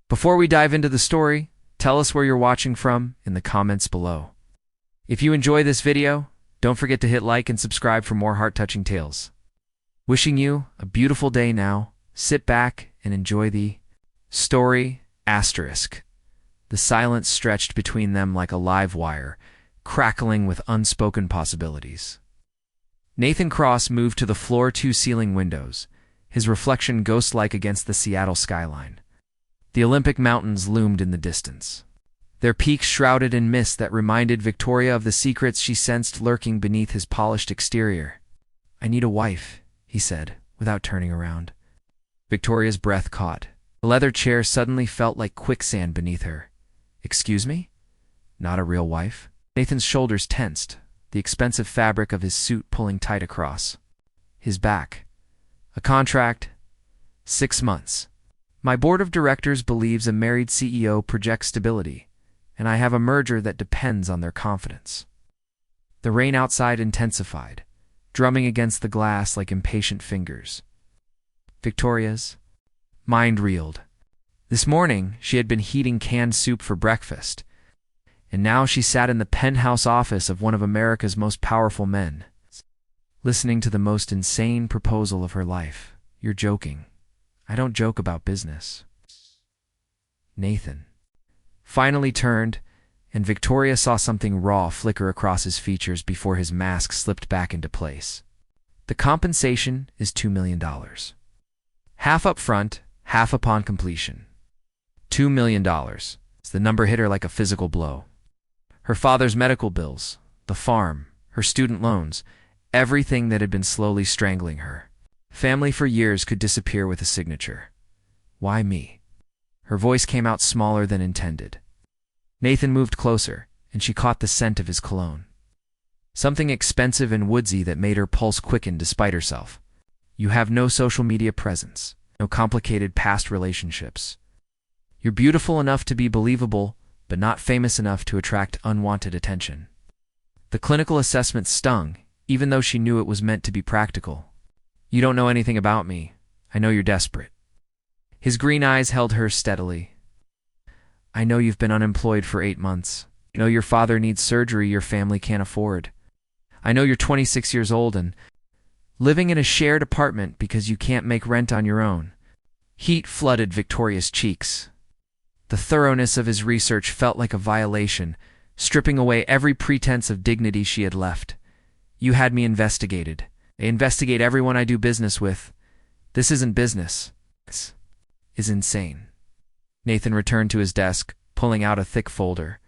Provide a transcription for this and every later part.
Before we dive into the story, tell us where you're watching from in the comments below. If you enjoy this video, don't forget to hit like and subscribe for more heart-touching tales. Wishing you a beautiful day now. Sit back and enjoy the story. The silence stretched between them like a live wire, crackling with unspoken possibilities. Nathan Cross moved to the floor-to-ceiling windows, his reflection ghost-like against the Seattle skyline. The Olympic Mountains loomed in the distance, their peaks shrouded in mist that reminded Victoria of the secrets she sensed lurking beneath his polished exterior. "I need a wife," he said, without turning around. Victoria's breath caught. The leather chair suddenly felt like quicksand beneath her. "Excuse me? Not a real wife?" Nathan's shoulders tensed, the expensive fabric of his suit pulling tight across his back. "A contract, 6 months. My board of directors believes a married CEO projects stability, and I have a merger that depends on their confidence." The rain outside intensified, drumming against the glass like impatient fingers. Victoria's mind reeled. This morning, she had been heating canned soup for breakfast, and now she sat in the penthouse office of one of America's most powerful men, listening to the most insane proposal of her life. "You're joking." "I don't joke about business." Nathan finally turned, and Victoria saw something raw flicker across his features before his mask slipped back into place. "The compensation is $2 million. Half up front, half upon completion." $2 million. The number hit her like a physical blow. Her father's medical bills, the farm, her student loans, everything that had been slowly strangling her. Family for years could disappear with a signature. "Why me?" Her voice came out smaller than intended. Nathan moved closer, and she caught the scent of his cologne. Something expensive and woodsy that made her pulse quicken despite herself. "You have no social media presence, no complicated past relationships. You're beautiful enough to be believable, but not famous enough to attract unwanted attention." The clinical assessment stung, even though she knew it was meant to be practical. "You don't know anything about me. I know you're desperate." His green eyes held hers steadily. "I know you've been unemployed for 8 months. I know your father needs surgery your family can't afford. I know you're 26 years old and living in a shared apartment because you can't make rent on your own." Heat flooded Victoria's cheeks. The thoroughness of his research felt like a violation, stripping away every pretense of dignity she had left. "You had me investigated. I investigate everyone I do business with. This isn't business. This is insane." Nathan returned to his desk, pulling out a thick folder.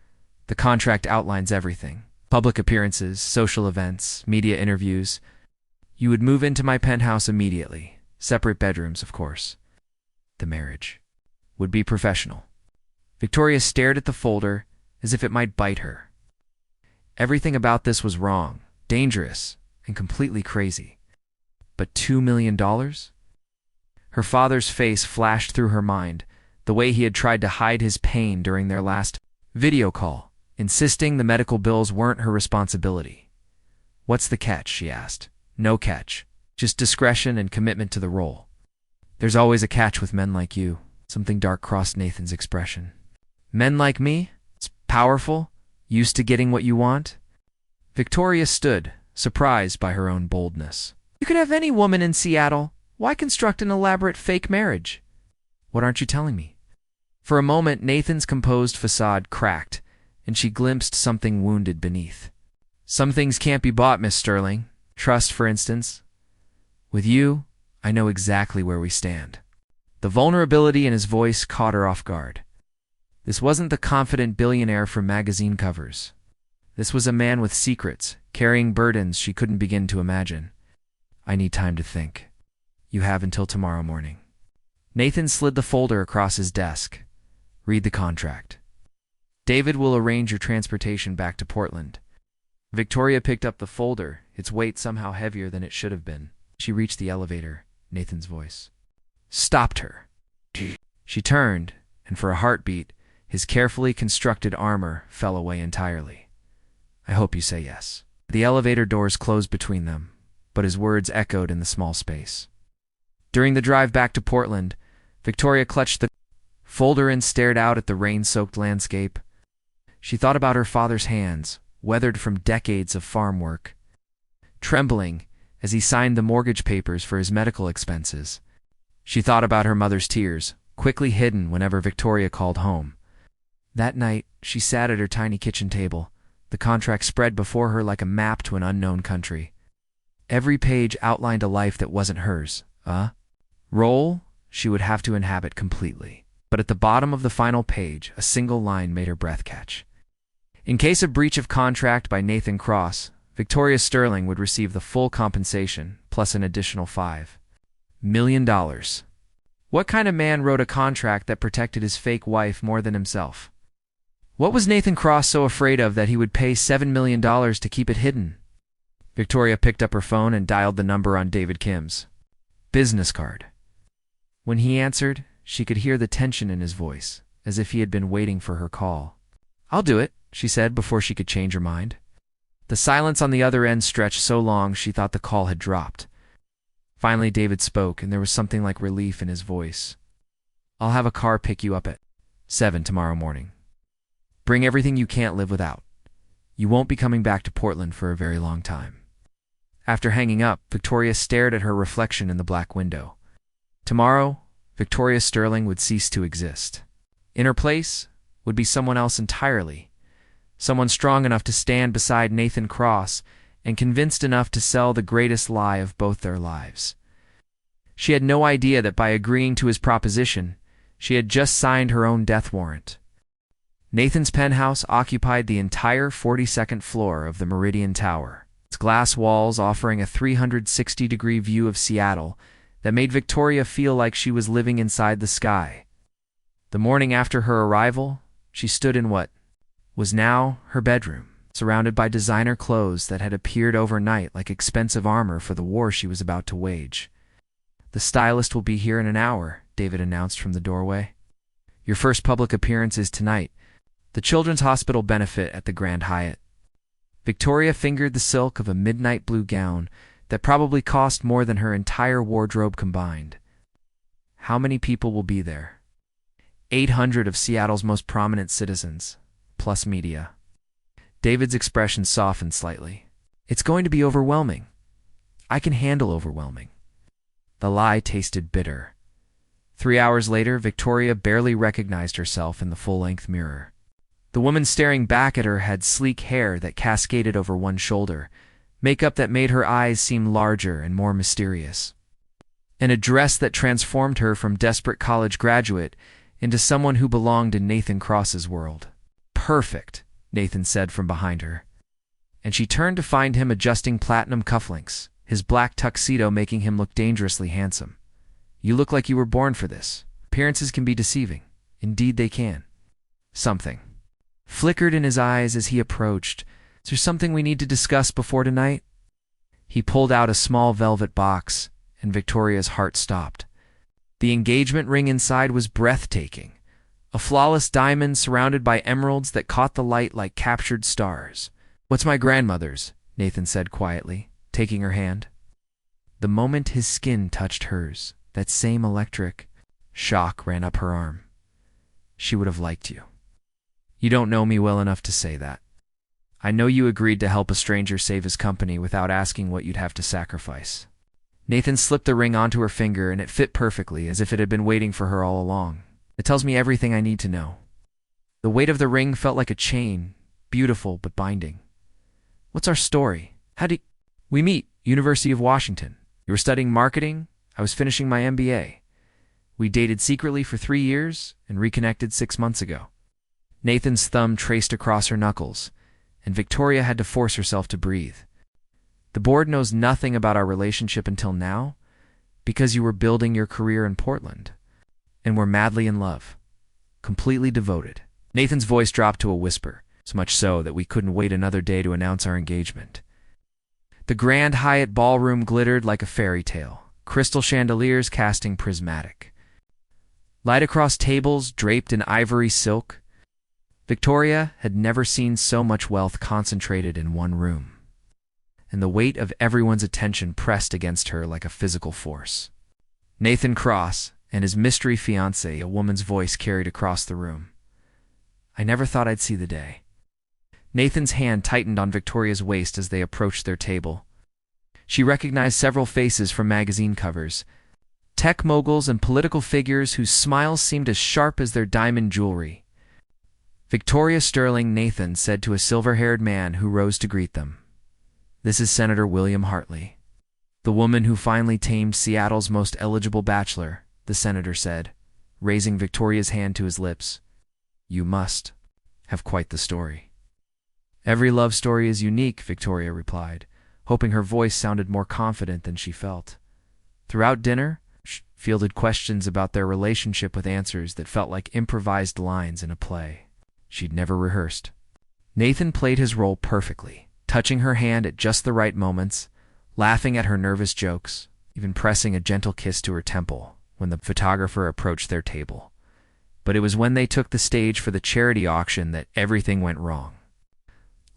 "The contract outlines everything. Public appearances, social events, media interviews. You would move into my penthouse immediately. Separate bedrooms, of course. The marriage would be professional." Victoria stared at the folder as if it might bite her. Everything about this was wrong, dangerous, and completely crazy. But $2 million? Her father's face flashed through her mind, the way he had tried to hide his pain during their last video call, insisting the medical bills weren't her responsibility. "What's the catch?" she asked. "No catch. Just discretion and commitment to the role." "There's always a catch with men like you." Something dark crossed Nathan's expression. "Men like me? It's powerful? Used to getting what you want?" Victoria stood, surprised by her own boldness. "You could have any woman in Seattle. Why construct an elaborate fake marriage?" "What aren't you telling me?" For a moment, Nathan's composed facade cracked, and she glimpsed something wounded beneath. "Some things can't be bought, Miss Sterling. Trust, for instance. With you, I know exactly where we stand." The vulnerability in his voice caught her off guard. This wasn't the confident billionaire from magazine covers. This was a man with secrets, carrying burdens she couldn't begin to imagine. "I need time to think. You have until tomorrow morning." Nathan slid the folder across his desk. "Read the contract. David will arrange your transportation back to Portland." Victoria picked up the folder, its weight somehow heavier than it should have been. She reached the elevator. Nathan's voice stopped her. She turned, and for a heartbeat, his carefully constructed armor fell away entirely. "I hope you say yes." The elevator doors closed between them, but his words echoed in the small space. During the drive back to Portland, Victoria clutched the Folderin stared out at the rain-soaked landscape. She thought about her father's hands, weathered from decades of farm work, trembling as he signed the mortgage papers for his medical expenses. She thought about her mother's tears, quickly hidden whenever Victoria called home. That night, she sat at her tiny kitchen table, the contract spread before her like a map to an unknown country. Every page outlined a life that wasn't hers, a role she would have to inhabit completely. But at the bottom of the final page, a single line made her breath catch. In case of breach of contract by Nathan Cross, Victoria Sterling would receive the full compensation, plus an additional $5 million. What kind of man wrote a contract that protected his fake wife more than himself? What was Nathan Cross so afraid of that he would pay $7 million to keep it hidden? Victoria picked up her phone and dialed the number on David Kim's business card. When he answered, she could hear the tension in his voice, as if he had been waiting for her call. "I'll do it," she said before she could change her mind. The silence on the other end stretched so long she thought the call had dropped. Finally, David spoke, and there was something like relief in his voice. "I'll have a car pick you up at 7 tomorrow morning. Bring everything you can't live without. You won't be coming back to Portland for a very long time." After hanging up, Victoria stared at her reflection in the black window. Tomorrow, Victoria Sterling would cease to exist. In her place would be someone else entirely, someone strong enough to stand beside Nathan Cross and convinced enough to sell the greatest lie of both their lives. She had no idea that by agreeing to his proposition, she had just signed her own death warrant. Nathan's penthouse occupied the entire 42nd floor of the Meridian Tower, its glass walls offering a 360-degree view of Seattle that made Victoria feel like she was living inside the sky. The morning after her arrival, she stood in what was now her bedroom, surrounded by designer clothes that had appeared overnight like expensive armor for the war she was about to wage. "The stylist will be here in an hour," David announced from the doorway. "Your first public appearance is tonight, the Children's Hospital benefit at the Grand Hyatt." Victoria fingered the silk of a midnight blue gown that probably cost more than her entire wardrobe combined. "How many people will be there?" 800 of Seattle's most prominent citizens, plus media. David's expression softened slightly. "It's going to be overwhelming. I can handle overwhelming." The lie tasted bitter. 3 hours later, Victoria barely recognized herself in the full-length mirror. The woman staring back at her had sleek hair that cascaded over one shoulder, makeup that made her eyes seem larger and more mysterious, and a dress that transformed her from desperate college graduate into someone who belonged in Nathan Cross's world. "Perfect," Nathan said from behind her, and she turned to find him adjusting platinum cufflinks, his black tuxedo making him look dangerously handsome. "You look like you were born for this. Appearances can be deceiving. Indeed they can." Something flickered in his eyes as he approached. "Is there something we need to discuss before tonight?" He pulled out a small velvet box, and Victoria's heart stopped. The engagement ring inside was breathtaking, a flawless diamond surrounded by emeralds that caught the light like captured stars. "What's my grandmother's?" Nathan said quietly, taking her hand. The moment his skin touched hers, that same electric shock ran up her arm. "She would have liked you." "You don't know me well enough to say that. I know you agreed to help a stranger save his company without asking what you'd have to sacrifice." Nathan slipped the ring onto her finger, and it fit perfectly, as if it had been waiting for her all along. "It tells me everything I need to know." The weight of the ring felt like a chain, beautiful but binding. "What's our story? How did we meet?" "University of Washington. You were studying marketing. I was finishing my MBA. We dated secretly for 3 years and reconnected 6 months ago." Nathan's thumb traced across her knuckles, and Victoria had to force herself to breathe. "The board knows nothing about our relationship until now, because you were building your career in Portland, and we're madly in love, completely devoted." Nathan's voice dropped to a whisper, so much so that we couldn't wait another day to announce our engagement. The Grand Hyatt ballroom glittered like a fairy tale, crystal chandeliers casting prismatic light across tables draped in ivory silk. Victoria had never seen so much wealth concentrated in one room, and the weight of everyone's attention pressed against her like a physical force. Nathan Cross, and his mystery fiancée, a woman's voice carried across the room. I never thought I'd see the day. Nathan's hand tightened on Victoria's waist as they approached their table. She recognized several faces from magazine covers, tech moguls and political figures whose smiles seemed as sharp as their diamond jewelry. Victoria Sterling, Nathan said to a silver-haired man who rose to greet them. This is Senator William Hartley. The woman who finally tamed Seattle's most eligible bachelor, the senator said, raising Victoria's hand to his lips. You must have quite the story. Every love story is unique, Victoria replied, hoping her voice sounded more confident than she felt. Throughout dinner, she fielded questions about their relationship with answers that felt like improvised lines in a play she'd never rehearsed. Nathan played his role perfectly, touching her hand at just the right moments, laughing at her nervous jokes, even pressing a gentle kiss to her temple when the photographer approached their table. But it was when they took the stage for the charity auction that everything went wrong.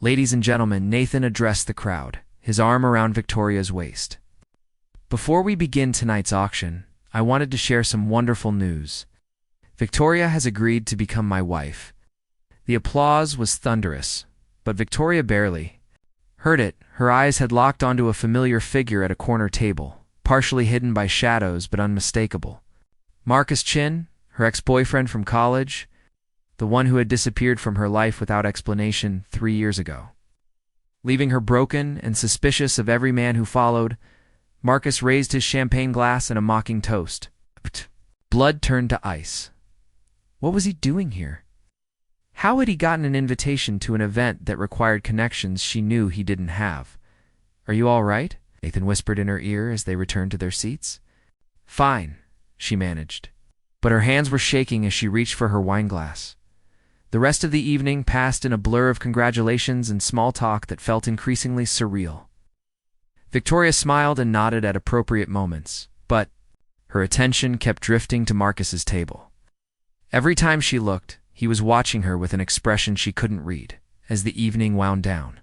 Ladies and gentlemen, Nathan addressed the crowd, his arm around Victoria's waist. Before we begin tonight's auction, I wanted to share some wonderful news. Victoria has agreed to become my wife. The applause was thunderous, but Victoria barely heard it. Her eyes had locked onto a familiar figure at a corner table, partially hidden by shadows but unmistakable. Marcus Chin, her ex-boyfriend from college, the one who had disappeared from her life without explanation 3 years ago. Leaving her broken and suspicious of every man who followed, Marcus raised his champagne glass in a mocking toast. Blood turned to ice. What was he doing here? How had he gotten an invitation to an event that required connections she knew he didn't have? Are you all right? Nathan whispered in her ear as they returned to their seats. Fine, she managed, but her hands were shaking as she reached for her wine glass. The rest of the evening passed in a blur of congratulations and small talk that felt increasingly surreal. Victoria smiled and nodded at appropriate moments, but her attention kept drifting to Marcus's table. Every time she looked, he was watching her with an expression she couldn't read. As the evening wound down,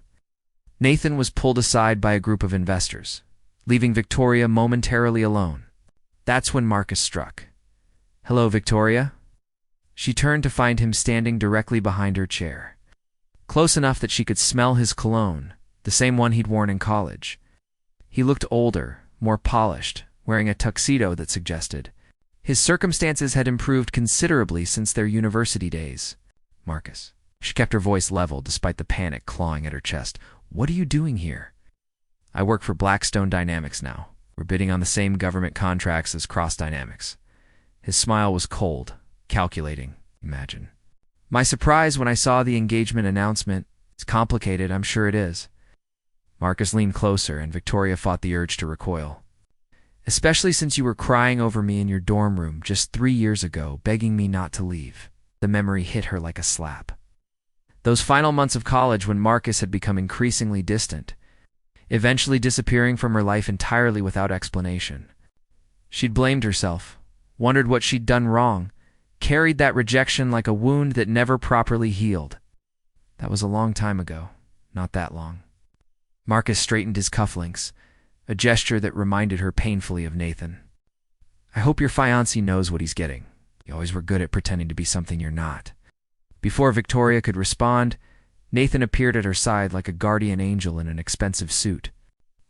Nathan was pulled aside by a group of investors, leaving Victoria momentarily alone. That's when Marcus struck. Hello, Victoria. She turned to find him standing directly behind her chair, close enough that she could smell his cologne, the same one he'd worn in college. He looked older, more polished, wearing a tuxedo that suggested his circumstances had improved considerably since their university days. Marcus. She kept her voice level despite the panic clawing at her chest. What are you doing here? I work for Blackstone Dynamics now. We're bidding on the same government contracts as Cross Dynamics. His smile was cold, calculating, imagine. My surprise when I saw the engagement announcement. It's complicated, I'm sure it is. Marcus leaned closer, and Victoria fought the urge to recoil. Especially since you were crying over me in your dorm room just 3 years ago, begging me not to leave. The memory hit her like a slap. Those final months of college when Marcus had become increasingly distant, eventually disappearing from her life entirely without explanation. She'd blamed herself, wondered what she'd done wrong, carried that rejection like a wound that never properly healed. That was a long time ago, not that long. Marcus straightened his cufflinks, a gesture that reminded her painfully of Nathan. I hope your fiancé knows what he's getting. You always were good at pretending to be something you're not. Before Victoria could respond, Nathan appeared at her side like a guardian angel in an expensive suit.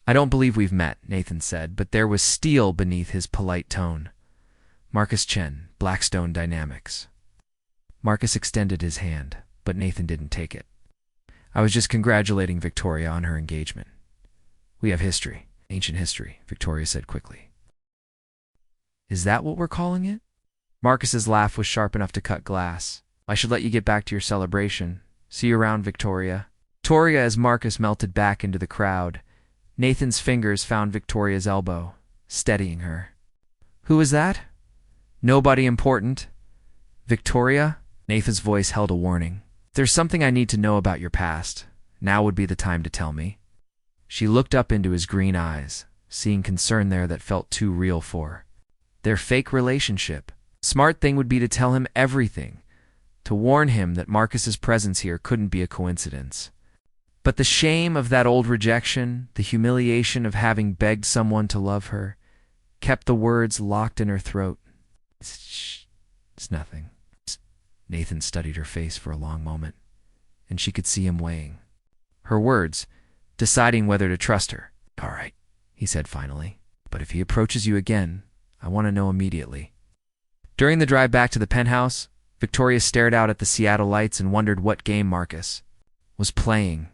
I don't believe we've met, Nathan said, but there was steel beneath his polite tone. Marcus Chen, Blackstone Dynamics. Marcus extended his hand, but Nathan didn't take it. I was just congratulating Victoria on her engagement. We have history, ancient history, Victoria said quickly. Is that what we're calling it? Marcus's laugh was sharp enough to cut glass. I should let you get back to your celebration. See you around, Victoria. Victoria, as Marcus melted back into the crowd, Nathan's fingers found Victoria's elbow, steadying her. Who was that? Nobody important. Victoria? Nathan's voice held a warning. There's something I need to know about your past. Now would be the time to tell me. She looked up into his green eyes, seeing concern there that felt too real for her. Their fake relationship. Smart thing would be to tell him everything, to warn him that Marcus's presence here couldn't be a coincidence. But the shame of that old rejection, the humiliation of having begged someone to love her, kept the words locked in her throat. Shh, it's nothing. Nathan studied her face for a long moment, and she could see him weighing her words, deciding whether to trust her. All right, he said finally, but if he approaches you again, I want to know immediately. During the drive back to the penthouse, Victoria stared out at the Seattle lights and wondered what game Marcus was playing.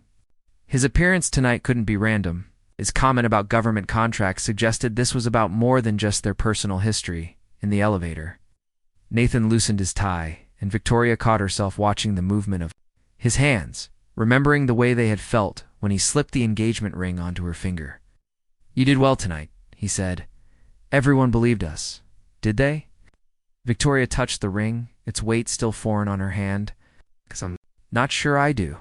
His appearance tonight couldn't be random. His comment about government contracts suggested this was about more than just their personal history. In the elevator, Nathan loosened his tie, and Victoria caught herself watching the movement of his hands, remembering the way they had felt when he slipped the engagement ring onto her finger. You did well tonight, he said. Everyone believed us. Did they? Victoria touched the ring, its weight still foreign on her hand. 'Cause I'm not sure I do.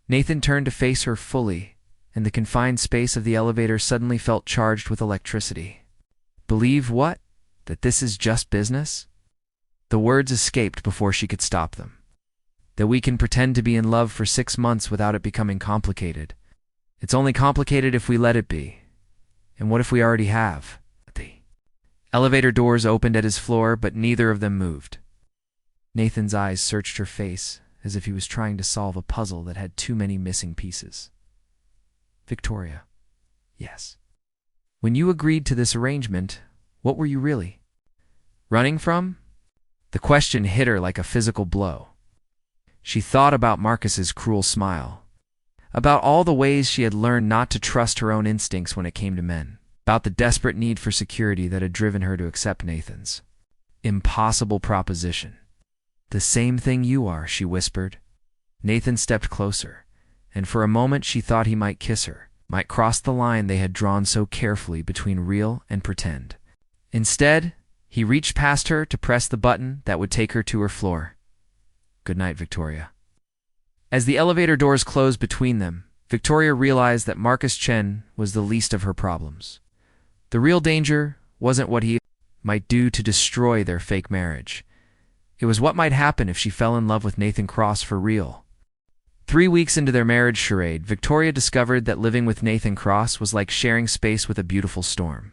Nathan turned to face her fully, and the confined space of the elevator suddenly felt charged with electricity. Believe what? That this is just business? The words escaped before she could stop them. That we can pretend to be in love for 6 months without it becoming complicated. It's only complicated if we let it be. And what if we already have? The elevator doors opened at his floor, but neither of them moved. Nathan's eyes searched her face, as if he was trying to solve a puzzle that had too many missing pieces. Victoria. Yes. When you agreed to this arrangement, what were you really running from? The question hit her like a physical blow. She thought about Marcus's cruel smile, about all the ways she had learned not to trust her own instincts when it came to men, about the desperate need for security that had driven her to accept Nathan's impossible proposition. The same thing you are, she whispered. Nathan stepped closer, and for a moment she thought he might kiss her, might cross the line they had drawn so carefully between real and pretend. Instead, he reached past her to press the button that would take her to her floor. Good night, Victoria. As the elevator doors closed between them, Victoria realized that Marcus Chen was the least of her problems. The real danger wasn't what he might do to destroy their fake marriage. It was what might happen if she fell in love with Nathan Cross for real. 3 weeks into their marriage charade, Victoria discovered that living with Nathan Cross was like sharing space with a beautiful storm.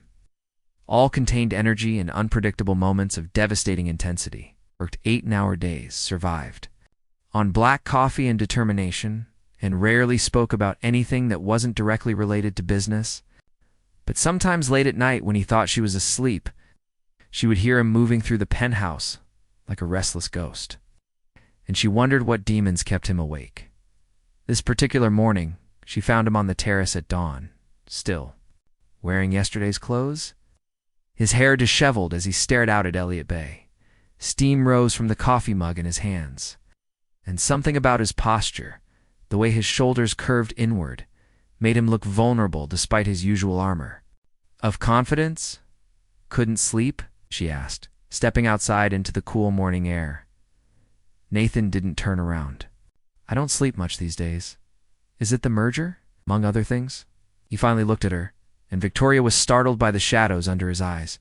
All contained energy and unpredictable moments of devastating intensity. Worked 8-hour days, survived on black coffee and determination, and rarely spoke about anything that wasn't directly related to business. But sometimes late at night, when he thought she was asleep, she would hear him moving through the penthouse like a restless ghost. And she wondered what demons kept him awake. This particular morning, she found him on the terrace at dawn, still wearing yesterday's clothes, his hair disheveled as he stared out at Elliott Bay. Steam rose from the coffee mug in his hands, and something about his posture, the way his shoulders curved inward, made him look vulnerable despite his usual armor. Of confidence? Couldn't sleep? She asked, stepping outside into the cool morning air. Nathan didn't turn around. I don't sleep much these days. Is it the merger, among other things? He finally looked at her, and Victoria was startled by the shadows under his eyes.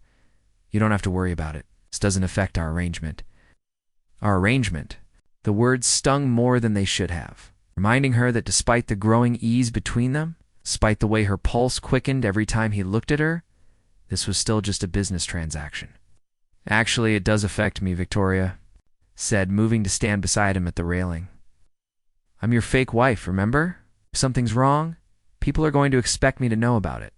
You don't have to worry about it. This doesn't affect our arrangement. Our arrangement? The words stung more than they should have, reminding her that despite the growing ease between them, despite the way her pulse quickened every time he looked at her, this was still just a business transaction. Actually, it does affect me, Victoria said, moving to stand beside him at the railing. I'm your fake wife, remember? If something's wrong, people are going to expect me to know about it.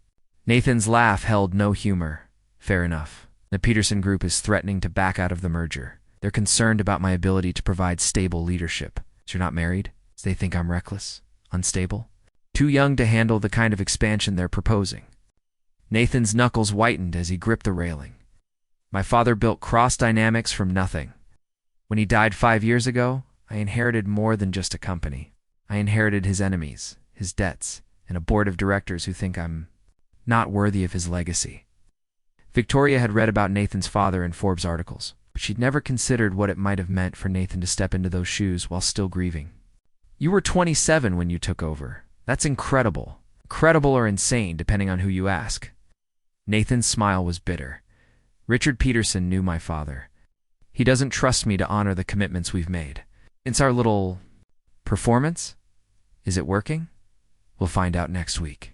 Nathan's laugh held no humor. Fair enough. The Peterson Group is threatening to back out of the merger. They're concerned about my ability to provide stable leadership. So you're not married? So they think I'm reckless? Unstable? Too young to handle the kind of expansion they're proposing. Nathan's knuckles whitened as he gripped the railing. My father built Cross Dynamics from nothing. When he died 5 years ago, I inherited more than just a company. I inherited his enemies, his debts, and a board of directors who think I'm not worthy of his legacy. Victoria had read about Nathan's father in Forbes articles, but she'd never considered what it might have meant for Nathan to step into those shoes while still grieving. You were 27 when you took over. That's incredible. Incredible or insane, depending on who you ask. Nathan's smile was bitter. Richard Peterson knew my father. He doesn't trust me to honor the commitments we've made. It's our little performance. Is it working? We'll find out next week.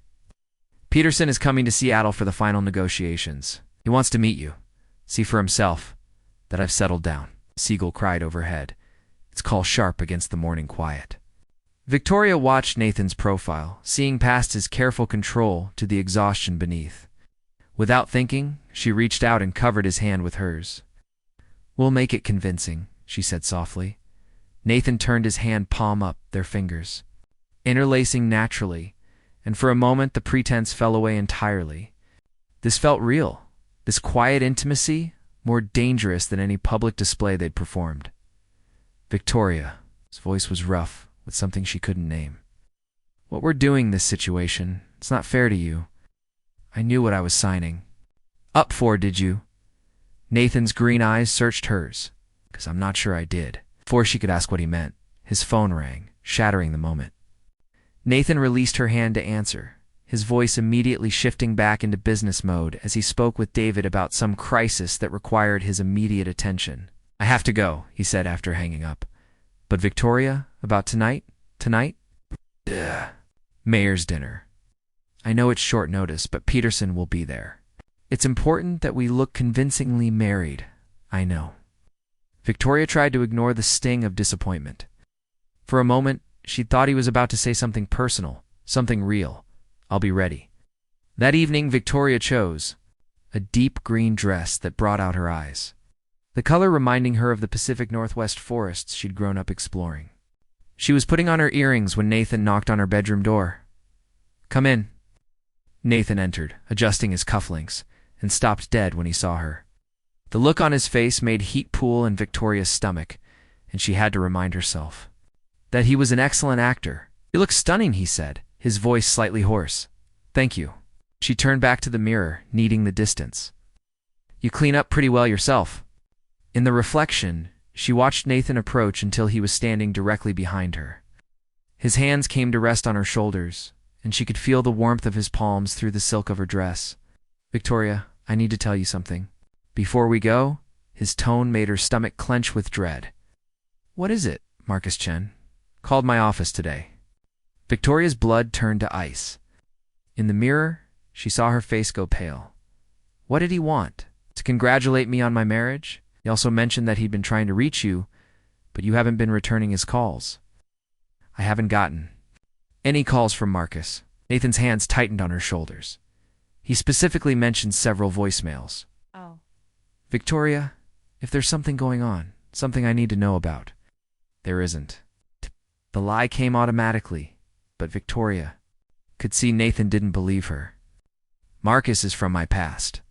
Peterson is coming to Seattle for the final negotiations. He wants to meet you, see for himself. that I've settled down," Siegel cried overhead, its call sharp against the morning quiet. Victoria watched Nathan's profile, seeing past his careful control to the exhaustion beneath. Without thinking, she reached out and covered his hand with hers. "We'll make it convincing," she said softly. Nathan turned his hand palm up, their fingers interlacing naturally, and for a moment the pretense fell away entirely. This felt real, this quiet intimacy, more dangerous than any public display they'd performed. "Victoria," his voice was rough, with something she couldn't name. "What we're doing this situation, it's not fair to you. I knew what I was signing up for, did you?" Nathan's green eyes searched hers. "'Cause I'm not sure I did." Before she could ask what he meant, his phone rang, shattering the moment. Nathan released her hand to answer, his voice immediately shifting back into business mode as he spoke with David about some crisis that required his immediate attention. "I have to go," he said after hanging up. "But Victoria, about tonight? Tonight? Mayor's dinner. I know it's short notice, but Peterson will be there. It's important that we look convincingly married, I know." Victoria tried to ignore the sting of disappointment. For a moment, she thought he was about to say something personal, something real. "I'll be ready." That evening, Victoria chose a deep green dress that brought out her eyes, the color reminding her of the Pacific Northwest forests she'd grown up exploring. She was putting on her earrings when Nathan knocked on her bedroom door. "Come in." Nathan entered, adjusting his cufflinks, and stopped dead when he saw her. The look on his face made heat pool in Victoria's stomach, and she had to remind herself that he was an excellent actor. "You look stunning," he said, his voice slightly hoarse. "Thank you." She turned back to the mirror, needing the distance. "You clean up pretty well yourself." In the reflection, she watched Nathan approach until he was standing directly behind her. His hands came to rest on her shoulders, and she could feel the warmth of his palms through the silk of her dress. "Victoria, I need to tell you something." Before we go, his tone made her stomach clench with dread. "What is it?" "Marcus Chen called my office today." Victoria's blood turned to ice. In the mirror, she saw her face go pale. "What did he want? To congratulate me on my marriage? He also mentioned that he'd been trying to reach you, but you haven't been returning his calls." "I haven't gotten any calls from Marcus." Nathan's hands tightened on her shoulders. He specifically mentioned several voicemails. "Oh. "Victoria, if there's something going on, something I need to know about." "There isn't." The lie came automatically, but Victoria could see Nathan didn't believe her. "Marcus is from my past.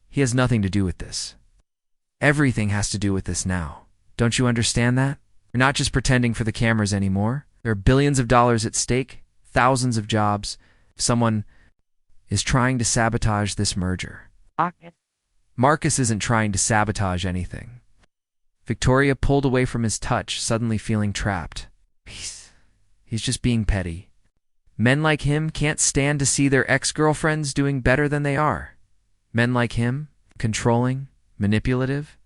He has nothing to do with this. Everything has to do with this now. Don't you understand that? You're not just pretending for the cameras anymore. There are billions of dollars at stake, thousands of jobs. Someone is trying to sabotage this merger." "Marcus isn't trying to sabotage anything." Victoria pulled away from his touch, suddenly feeling trapped. He's just being petty. Men like him can't stand to see their ex-girlfriends doing better than they are. Men like him, controlling, manipulative,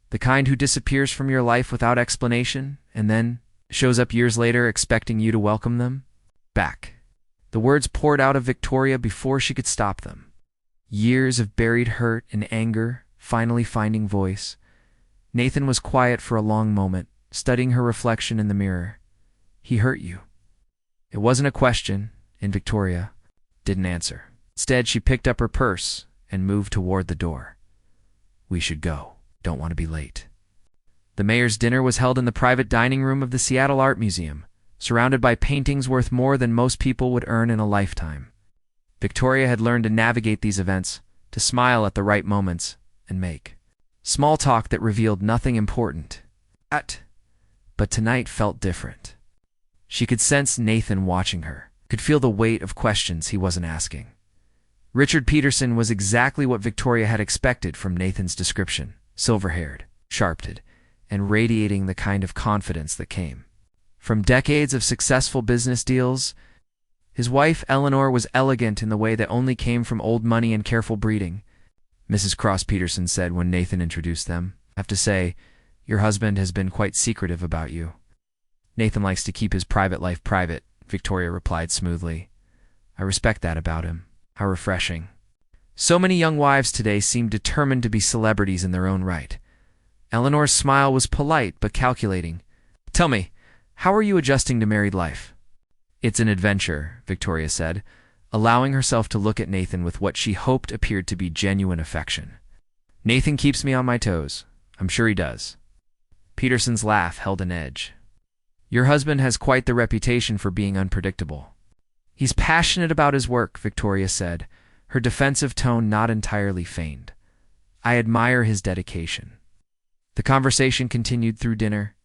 the kind who disappears from your life without explanation and then shows up years later expecting you to welcome them back. The words poured out of Victoria before she could stop them. Years of buried hurt and anger finally finding voice. Nathan was quiet for a long moment, studying her reflection in the mirror. "He hurt you." It wasn't a question, and Victoria didn't answer. Instead, she picked up her purse and moved toward the door. "We should go. Don't want to be late." The mayor's dinner was held in the private dining room of the Seattle Art Museum, surrounded by paintings worth more than most people would earn in a lifetime. Victoria had learned to navigate these events, to smile at the right moments, and make small talk that revealed nothing important. But tonight felt different. She could sense Nathan watching her, could feel the weight of questions he wasn't asking. Richard Peterson was exactly what Victoria had expected from Nathan's description, silver-haired, sharp-eyed, and radiating the kind of confidence that came from decades of successful business deals. His wife, Eleanor, was elegant in the way that only came from old money and careful breeding. Mrs. Cross Peterson said when Nathan introduced them, "I have to say, your husband has been quite secretive about you." "Nathan likes to keep his private life private," Victoria replied smoothly. "I respect that about him. How refreshing." So many young wives today seem determined to be celebrities in their own right. Eleanor's smile was polite but calculating. "Tell me, how are you adjusting to married life?" "It's an adventure," Victoria said, allowing herself to look at Nathan with what she hoped appeared to be genuine affection. "Nathan keeps me on my toes. I'm sure he does." Peterson's laugh held an edge. "Your husband has quite the reputation for being unpredictable." "He's passionate about his work," Victoria said, her defensive tone not entirely feigned. "I admire his dedication." The conversation continued through dinner.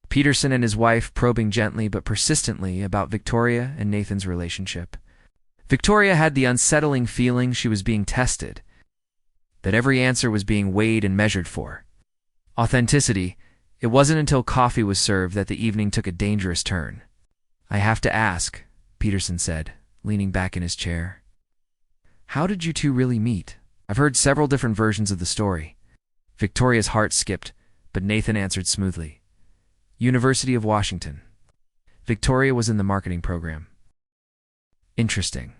Peterson and his wife probing gently but persistently about Victoria and Nathan's relationship. Victoria had the unsettling feeling she was being tested, that every answer was being weighed and measured for. Authenticity. It wasn't until coffee was served that the evening took a dangerous turn. "I have to ask," Peterson said, leaning back in his chair. "How did you two really meet? I've heard several different versions of the story." Victoria's heart skipped, but Nathan answered smoothly. "University of Washington." Victoria was in the marketing program. "Interesting."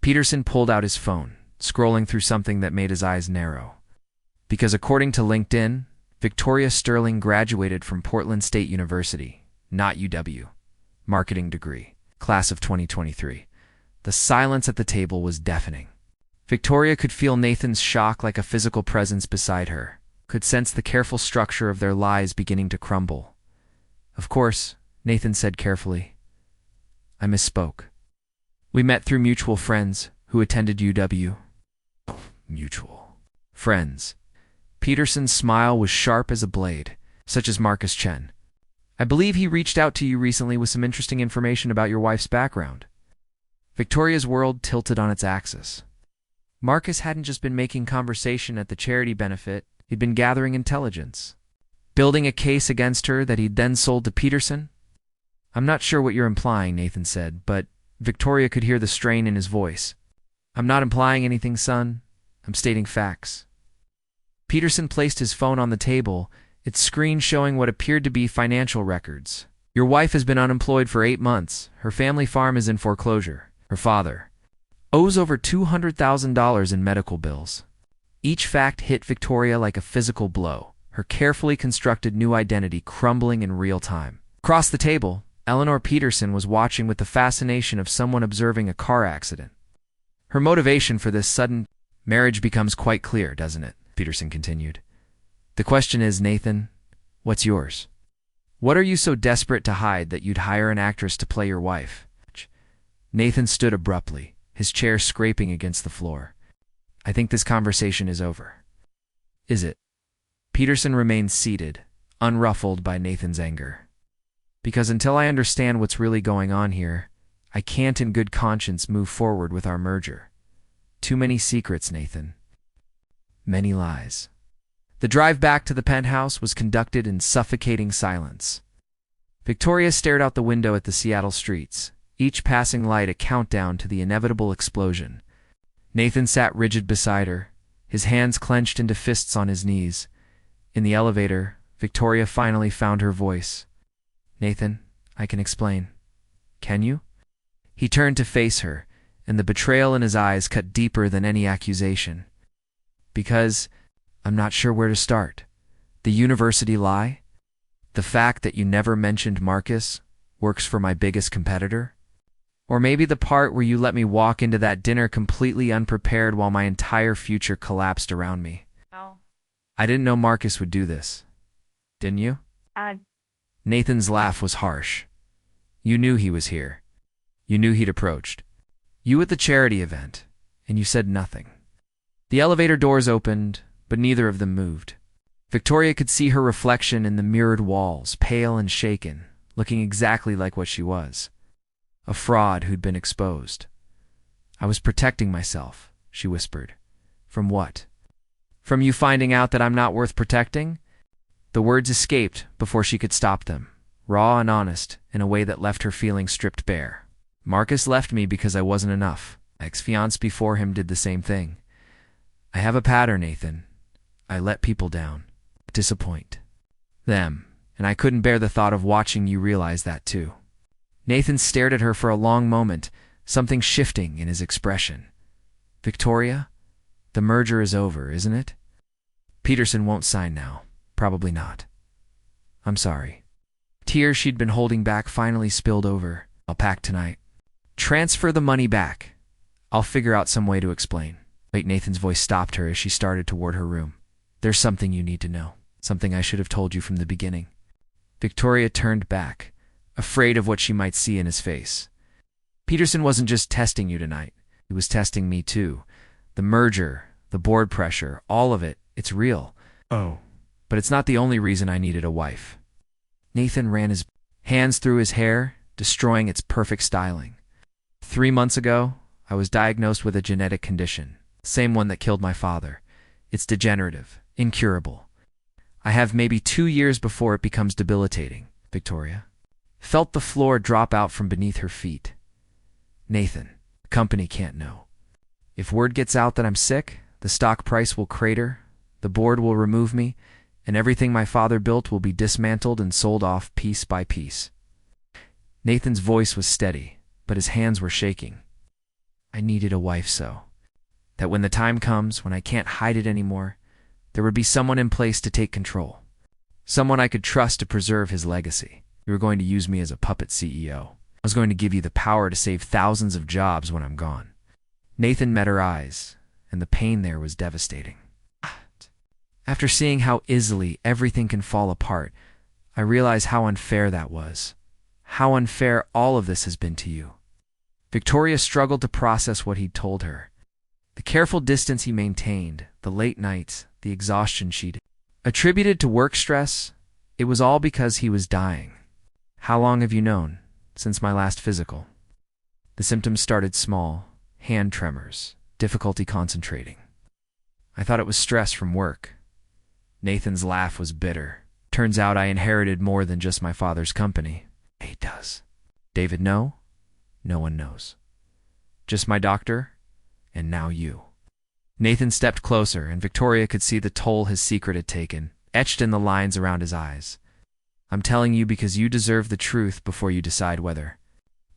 Peterson pulled out his phone, scrolling through something that made his eyes narrow. Because according to LinkedIn, Victoria Sterling graduated from Portland State University, not UW. Marketing degree, class of 2023. The silence at the table was deafening. Victoria could feel Nathan's shock like a physical presence beside her, could sense the careful structure of their lives beginning to crumble. "Of course," Nathan said carefully. "I misspoke. We met through mutual friends who attended UW. Mutual friends." Peterson's smile was sharp as a blade, such as Marcus Chen. "I believe he reached out to you recently with some interesting information about your wife's background." Victoria's world tilted on its axis. Marcus hadn't just been making conversation at the charity benefit, he'd been gathering intelligence. Building a case against her that he'd then sold to Peterson? "I'm not sure what you're implying," Nathan said, but Victoria could hear the strain in his voice. "I'm not implying anything, son. I'm stating facts." Peterson placed his phone on the table, its screen showing what appeared to be financial records. "Your wife has been unemployed for 8 months. Her family farm is in foreclosure. Her father owes over $200,000 in medical bills." Each fact hit Victoria like a physical blow, her carefully constructed new identity crumbling in real time. Across the table, Eleanor Peterson was watching with the fascination of someone observing a car accident. Her motivation for this sudden marriage becomes quite clear, doesn't it? Peterson continued. "The question is, Nathan, what's yours? What are you so desperate to hide that you'd hire an actress to play your wife?" Nathan stood abruptly, his chair scraping against the floor. "I think this conversation is over." "Is it?" Peterson remained seated, unruffled by Nathan's anger. "Because until I understand what's really going on here, I can't in good conscience move forward with our merger. Too many secrets, Nathan. Many lies." The drive back to the penthouse was conducted in suffocating silence. Victoria stared out the window at the Seattle streets, each passing light a countdown to the inevitable explosion. Nathan sat rigid beside her, his hands clenched into fists on his knees. In the elevator, Victoria finally found her voice. "Nathan, I can explain." "Can you?" He turned to face her, and the betrayal in his eyes cut deeper than any accusation. "Because I'm not sure where to start. The university lie? The fact that you never mentioned Marcus works for my biggest competitor? Or maybe the part where you let me walk into that dinner completely unprepared while my entire future collapsed around me? Oh. I didn't know Marcus would do this. Didn't you?" Nathan's laugh was harsh. "You knew he was here. You knew he'd approached. You at the charity event, and you said nothing." The elevator doors opened, but neither of them moved. Victoria could see her reflection in the mirrored walls, pale and shaken, looking exactly like what she was. A fraud who'd been exposed. "I was protecting myself," she whispered. "From what? From you finding out that I'm not worth protecting?" The words escaped before she could stop them, raw and honest, in a way that left her feeling stripped bare. "Marcus left me because I wasn't enough. My ex-fiancé before him did the same thing. I have a pattern, Nathan. I let people down, disappoint them, and I couldn't bear the thought of watching you realize that too." Nathan stared at her for a long moment, something shifting in his expression. "Victoria, the merger is over, isn't it? Peterson won't sign now. Probably not. I'm sorry. Tears she'd been holding back finally spilled over. I'll pack tonight. Transfer the money back. I'll figure out some way to explain. Wait, Nathan's voice stopped her as she started toward her room. There's something you need to know. Something I should have told you from the beginning. Victoria turned back, afraid of what she might see in his face. Peterson wasn't just testing you tonight. He was testing me too. The merger, the board pressure, all of it, it's real. Oh. But it's not the only reason I needed a wife. Nathan ran his hands through his hair, destroying its perfect styling. 3 months ago, I was diagnosed with a genetic condition, same one that killed my father. It's degenerative, incurable. I have maybe 2 years before it becomes debilitating. Victoria felt the floor drop out from beneath her feet. Nathan, the company can't know. If word gets out that I'm sick, the stock price will crater, the board will remove me, and everything my father built will be dismantled and sold off piece by piece. Nathan's voice was steady, but his hands were shaking. I needed a wife so that when the time comes, when I can't hide it anymore, there would be someone in place to take control. Someone I could trust to preserve his legacy. You were going to use me as a puppet CEO. I was going to give you the power to save thousands of jobs when I'm gone. Nathan met her eyes, and the pain there was devastating. After seeing how easily everything can fall apart, I realized how unfair that was. How unfair all of this has been to you. Victoria struggled to process what he'd told her. The careful distance he maintained, the late nights, the exhaustion she'd attributed to work stress, it was all because he was dying. How long have you known? Since my last physical. The symptoms started small, hand tremors, difficulty concentrating. I thought it was stress from work. Nathan's laugh was bitter. Turns out I inherited more than just my father's company. He does. David, no? No one knows. Just my doctor, and now you. Nathan stepped closer, and Victoria could see the toll his secret had taken, etched in the lines around his eyes. I'm telling you because you deserve the truth before you decide whether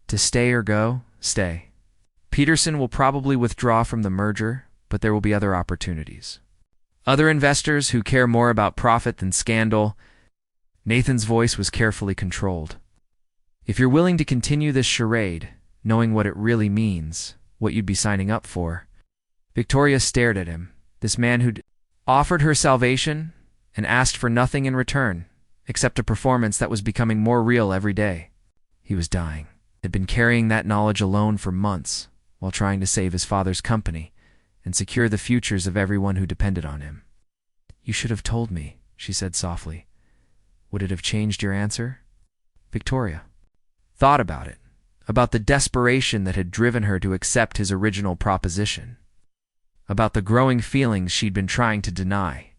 to stay or go. Stay. Peterson will probably withdraw from the merger, but there will be other opportunities. Other investors who care more about profit than scandal. Nathan's voice was carefully controlled. If you're willing to continue this charade, knowing what it really means, what you'd be signing up for. Victoria stared at him, this man who'd offered her salvation and asked for nothing in return, except a performance that was becoming more real every day. He was dying. Had been carrying that knowledge alone for months, while trying to save his father's company and secure the futures of everyone who depended on him. You should have told me, she said softly. Would it have changed your answer? Victoria thought about it, about the desperation that had driven her to accept his original proposition, about the growing feelings she'd been trying to deny,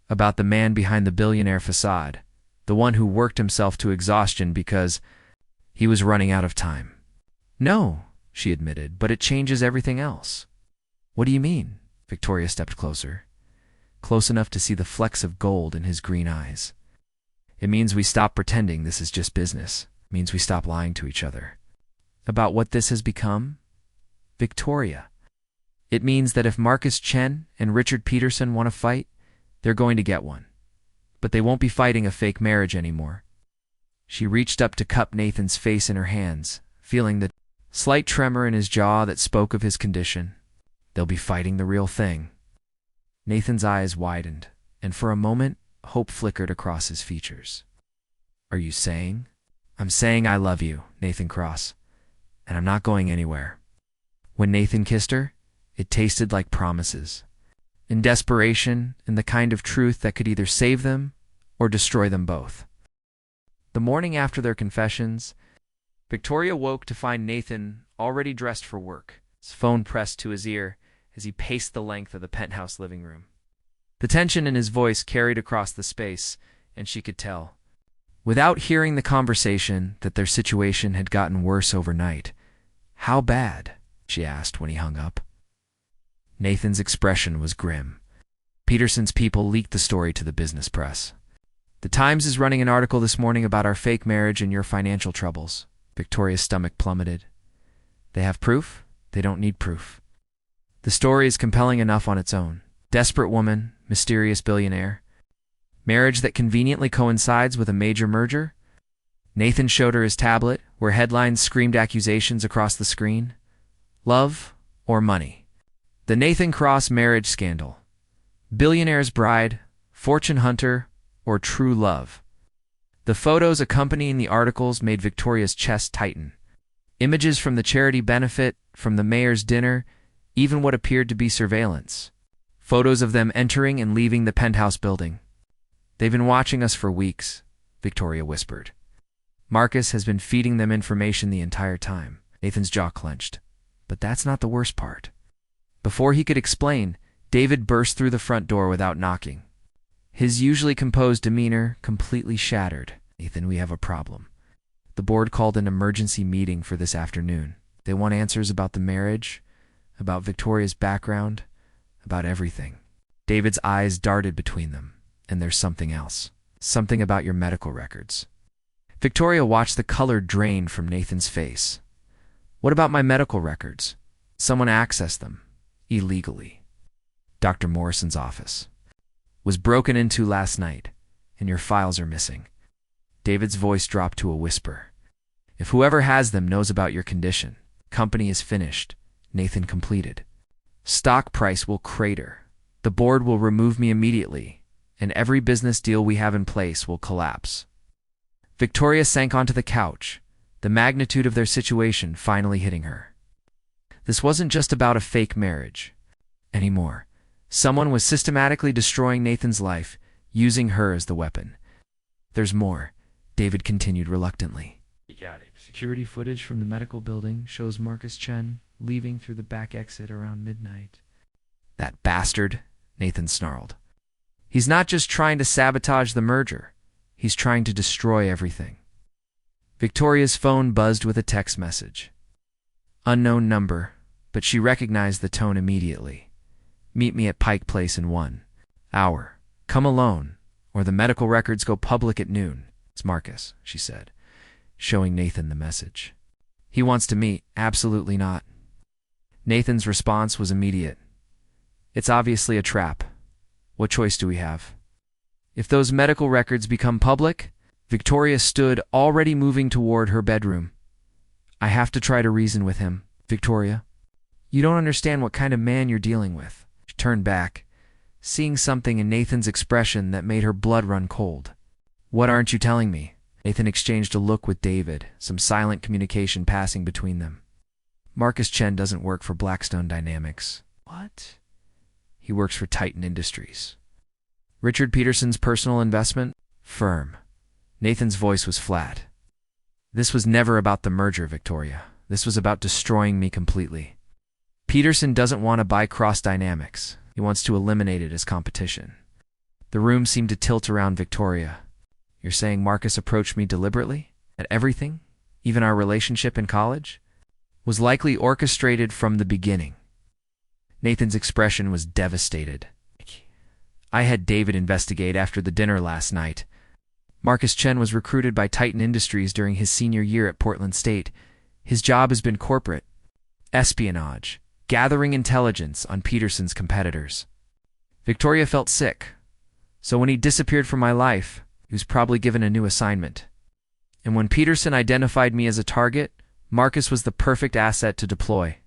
about the man behind the billionaire facade, the one who worked himself to exhaustion because he was running out of time. No, she admitted, but it changes everything else. What do you mean? Victoria stepped closer, close enough to see the flecks of gold in his green eyes. It means we stop pretending this is just business. It means we stop lying to each other. About what this has become? Victoria. It means that if Marcus Chen and Richard Peterson want to fight, they're going to get one. But they won't be fighting a fake marriage anymore. She reached up to cup Nathan's face in her hands, feeling the slight tremor in his jaw that spoke of his condition. They'll be fighting the real thing. Nathan's eyes widened, and for a moment, hope flickered across his features. Are you saying? I'm saying I love you, Nathan Cross, and I'm not going anywhere. When Nathan kissed her, it tasted like promises. In desperation, in the kind of truth that could either save them or destroy them both. The morning after their confessions, Victoria woke to find Nathan already dressed for work, his phone pressed to his ear as he paced the length of the penthouse living room. The tension in his voice carried across the space, and she could tell, without hearing the conversation, that their situation had gotten worse overnight. How bad? She asked when he hung up. Nathan's expression was grim. Peterson's people leaked the story to the business press. The Times is running an article this morning about our fake marriage and your financial troubles. Victoria's stomach plummeted. They have proof? They don't need proof. The story is compelling enough on its own. Desperate woman, mysterious billionaire. Marriage that conveniently coincides with a major merger? Nathan showed her his tablet, where headlines screamed accusations across the screen. Love or money? The Nathan Cross marriage scandal. Billionaire's bride, fortune hunter, or true love? The photos accompanying the articles made Victoria's chest tighten. Images from the charity benefit, from the mayor's dinner, even what appeared to be surveillance. Photos of them entering and leaving the penthouse building. They've been watching us for weeks, Victoria whispered. Marcus has been feeding them information the entire time. Nathan's jaw clenched. But that's not the worst part. Before he could explain, David burst through the front door without knocking. His usually composed demeanor completely shattered. Nathan, we have a problem. The board called an emergency meeting for this afternoon. They want answers about the marriage, about Victoria's background, about everything. David's eyes darted between them. And there's something else. Something about your medical records. Victoria watched the color drain from Nathan's face. What about my medical records? Someone accessed them. Illegally. Dr. Morrison's office. Was broken into last night, and your files are missing. David's voice dropped to a whisper. If whoever has them knows about your condition, company is finished. Nathan completed. Stock price will crater. The board will remove me immediately, and every business deal we have in place will collapse. Victoria sank onto the couch, the magnitude of their situation finally hitting her. This wasn't just about a fake marriage anymore. Someone was systematically destroying Nathan's life, using her as the weapon. There's more, David continued reluctantly. Got it. Security footage from the medical building shows Marcus Chen leaving through the back exit around midnight. That bastard, Nathan snarled. He's not just trying to sabotage the merger. He's trying to destroy everything. Victoria's phone buzzed with a text message. Unknown number, but she recognized the tone immediately. Meet me at Pike Place in 1 hour. Come alone, or the medical records go public at noon. It's Marcus, she said, showing Nathan the message. He wants to meet. Absolutely not. Nathan's response was immediate. It's obviously a trap. What choice do we have? If those medical records become public, Victoria stood, already moving toward her bedroom. I have to try to reason with him, Victoria. You don't understand what kind of man you're dealing with. She turned back, seeing something in Nathan's expression that made her blood run cold. What aren't you telling me? Nathan exchanged a look with David, some silent communication passing between them. Marcus Chen doesn't work for Blackstone Dynamics. What? He works for Titan Industries. Richard Peterson's personal investment firm. Nathan's voice was flat. This was never about the merger, Victoria. This was about destroying me completely. Peterson doesn't want to buy Cross Dynamics. He wants to eliminate it as competition. The room seemed to tilt around Victoria. You're saying Marcus approached me deliberately? At everything? Even our relationship in college? Was likely orchestrated from the beginning. Nathan's expression was devastated. I had David investigate after the dinner last night. Marcus Chen was recruited by Titan Industries during his senior year at Portland State. His job has been corporate espionage, gathering intelligence on Peterson's competitors. Victoria felt sick. So when he disappeared from my life, he was probably given a new assignment. And when Peterson identified me as a target, Marcus was the perfect asset to deploy.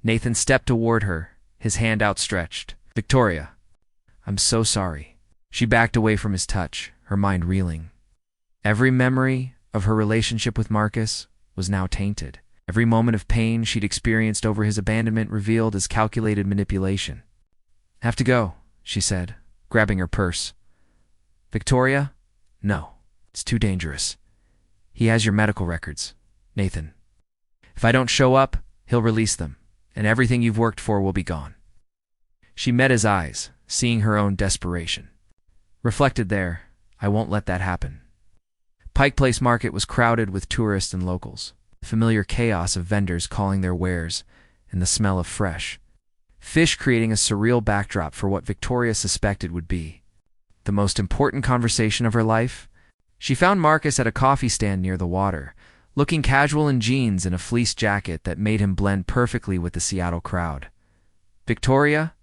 Nathan stepped toward her, his hand outstretched. Victoria, I'm so sorry. She backed away from his touch, her mind reeling. Every memory of her relationship with Marcus was now tainted. Every moment of pain she'd experienced over his abandonment revealed as calculated manipulation. Have to go, she said, grabbing her purse. Victoria? No, it's too dangerous. He has your medical records, Nathan. If I don't show up, he'll release them, and everything you've worked for will be gone. She met his eyes, seeing her own desperation. Reflected there, I won't let that happen. Pike Place Market was crowded with tourists and locals. The familiar chaos of vendors calling their wares, and the smell of fresh fish creating a surreal backdrop for what Victoria suspected would be the most important conversation of her life. She found Marcus at a coffee stand near the water, looking casual in jeans and a fleece jacket that made him blend perfectly with the Seattle crowd. Victoria?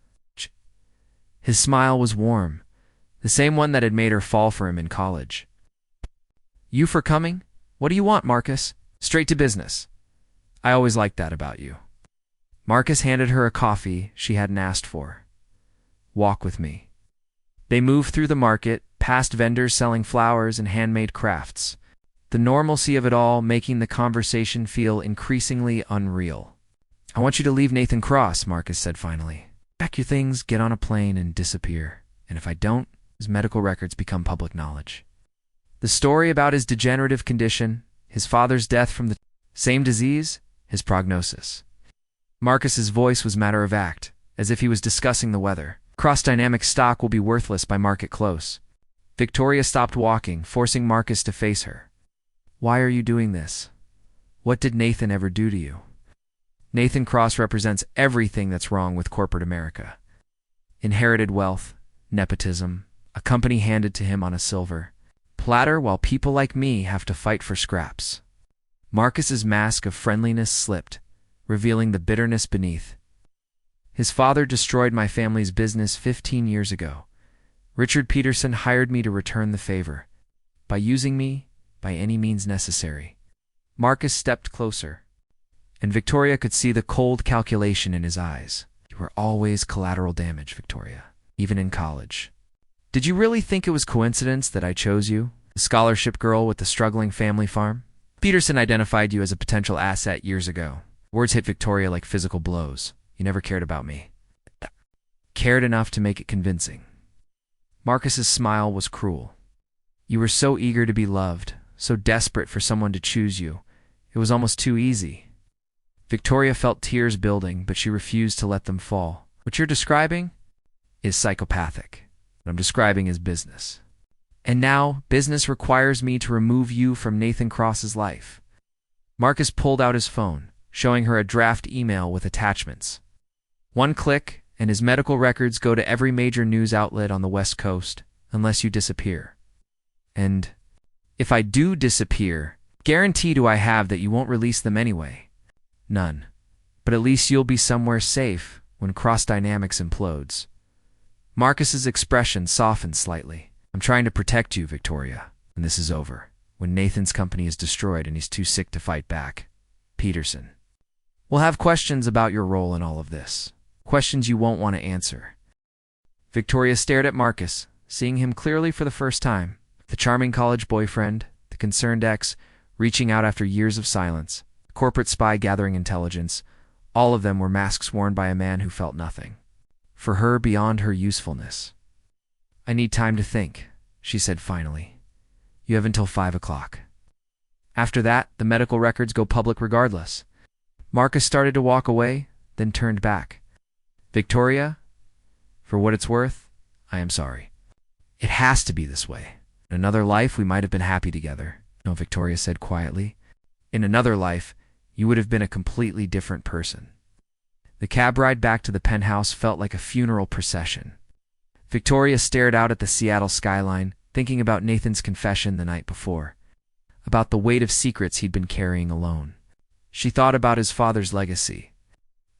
His smile was warm, the same one that had made her fall for him in college. "You for coming? What do you want, Marcus? Straight to business. I always liked that about you." Marcus handed her a coffee she hadn't asked for. "Walk with me." They moved through the market, past vendors selling flowers and handmade crafts, the normalcy of it all making the conversation feel increasingly unreal. "I want you to leave Nathan Cross," Marcus said finally. "Pack your things, get on a plane, and disappear. And if I don't, his medical records become public knowledge." The story about his degenerative condition, his father's death from the same disease, his prognosis. Marcus's voice was matter-of-fact, as if he was discussing the weather. "Cross-dynamic stock will be worthless by market close." Victoria stopped walking, forcing Marcus to face her. "Why are you doing this? What did Nathan ever do to you?" Nathan Cross represents everything that's wrong with corporate America. Inherited wealth, nepotism, a company handed to him on a silver platter while people like me have to fight for scraps. Marcus's mask of friendliness slipped, revealing the bitterness beneath. "His father destroyed my family's business 15 years ago. Richard Peterson hired me to return the favor, by using me by any means necessary." Marcus stepped closer, and Victoria could see the cold calculation in his eyes. "You were always collateral damage, Victoria, even in college. Did you really think it was coincidence that I chose you, the scholarship girl with the struggling family farm? Peterson identified you as a potential asset years ago." Words hit Victoria like physical blows. "You never cared about me." "Cared enough to make it convincing." Marcus's smile was cruel. "You were so eager to be loved, so desperate for someone to choose you. It was almost too easy." Victoria felt tears building, but she refused to let them fall. "What you're describing is psychopathic. What I'm describing is business. And now, business requires me to remove you from Nathan Cross's life." Marcus pulled out his phone, showing her a draft email with attachments. "One click, and his medical records go to every major news outlet on the West Coast, unless you disappear. And if I do disappear, guarantee do I have that you won't release them anyway? None. But at least you'll be somewhere safe when Cross Dynamics implodes." Marcus's expression softened slightly. "I'm trying to protect you, Victoria, when this is over, when Nathan's company is destroyed and he's too sick to fight back. Peterson. We'll have questions about your role in all of this. Questions you won't want to answer." Victoria stared at Marcus, seeing him clearly for the first time. The charming college boyfriend, the concerned ex, reaching out after years of silence, the corporate spy gathering intelligence, all of them were masks worn by a man who felt nothing. For her, beyond her usefulness. "I need time to think," she said finally. "You have until 5 o'clock. After that, the medical records go public regardless." Marcus started to walk away, then turned back. "Victoria, for what it's worth, I am sorry. It has to be this way. In another life, we might have been happy together." "No," Victoria said quietly. "In another life, you would have been a completely different person." The cab ride back to the penthouse felt like a funeral procession. Victoria stared out at the Seattle skyline, thinking about Nathan's confession the night before, about the weight of secrets he'd been carrying alone. She thought about his father's legacy,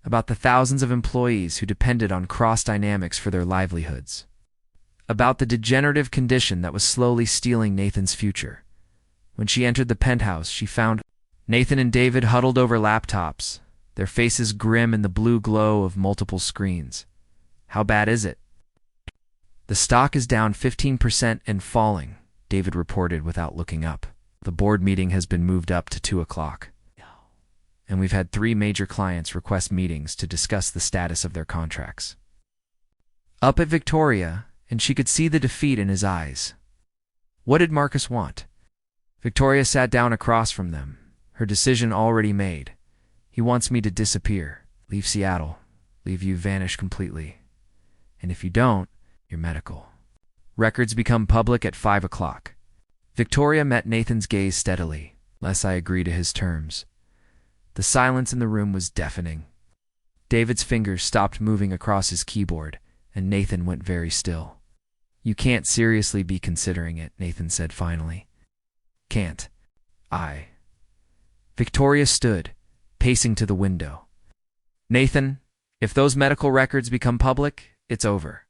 about the thousands of employees who depended on Cross Dynamics for their livelihoods, about the degenerative condition that was slowly stealing Nathan's future. When she entered the penthouse, she found Nathan and David huddled over laptops, their faces grim in the blue glow of multiple screens. "How bad is it?" "The stock is down 15% and falling," David reported without looking up. "The board meeting has been moved up to 2 o'clock. And we've had 3 major clients request meetings to discuss the status of their contracts." Up at Victoria, and she could see the defeat in his eyes. What did Marcus want? Victoria sat down across from them, her decision already made. "He wants me to disappear, leave Seattle, leave you vanish completely. And if you don't, your medical records become public at 5 o'clock. Victoria met Nathan's gaze steadily, lest I agree to his terms. The silence in the room was deafening. David's fingers stopped moving across his keyboard, and Nathan went very still. "You can't seriously be considering it," Nathan said finally. "Can't. Victoria stood, pacing to the window. "Nathan, if those medical records become public, it's over.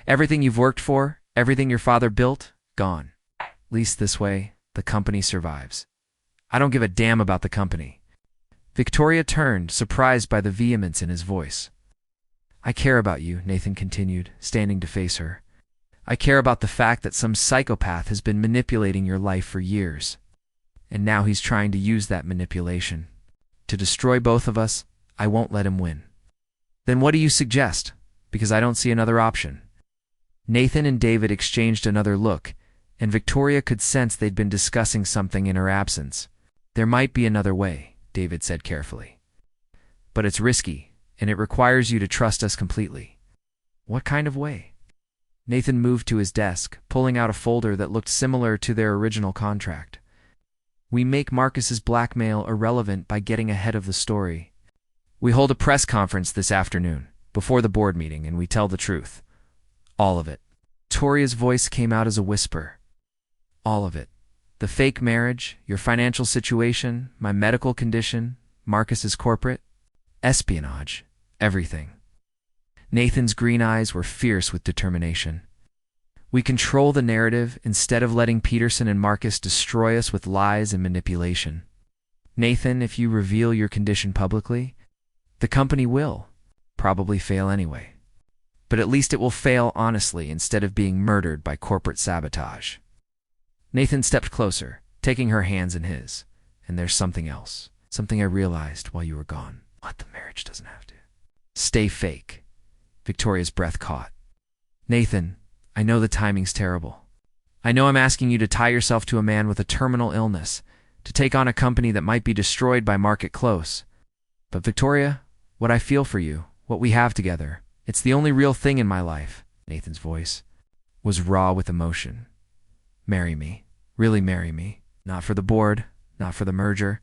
Everything you've worked for, Everything your father built, gone. At least this way, the company survives. I don't give a damn about the company. Victoria turned, surprised by the vehemence in his voice. I care about you, Nathan continued, standing to face her. I care about the fact that some psychopath has been manipulating your life for years. And now he's trying to use that manipulation to destroy both of us. I won't let him win. Then what do you suggest? Because I don't see another option. Nathan and David exchanged another look, and Victoria could sense they'd been discussing something in her absence. There might be another way, David said carefully. But it's risky, and it requires you to trust us completely. What kind of way? Nathan moved to his desk, pulling out a folder that looked similar to their original contract. We make Marcus's blackmail irrelevant by getting ahead of the story. We hold a press conference this afternoon, before the board meeting, and we tell the truth. All of it. Victoria's voice came out as a whisper. All of it. The fake marriage, your financial situation, my medical condition, Marcus's corporate, espionage, everything. Nathan's green eyes were fierce with determination. We control the narrative instead of letting Peterson and Marcus destroy us with lies and manipulation. Nathan, if you reveal your condition publicly, the company will probably fail anyway. But at least it will fail honestly instead of being murdered by corporate sabotage. Nathan stepped closer, taking her hands in his. And there's something else. Something I realized while you were gone. What? The marriage doesn't have to stay fake. Victoria's breath caught. Nathan, I know the timing's terrible. I know I'm asking you to tie yourself to a man with a terminal illness, to take on a company that might be destroyed by market close. But Victoria, what I feel for you, what we have together, it's the only real thing in my life. Nathan's voice was raw with emotion. Marry me. Really marry me. Not for the board, not for the merger,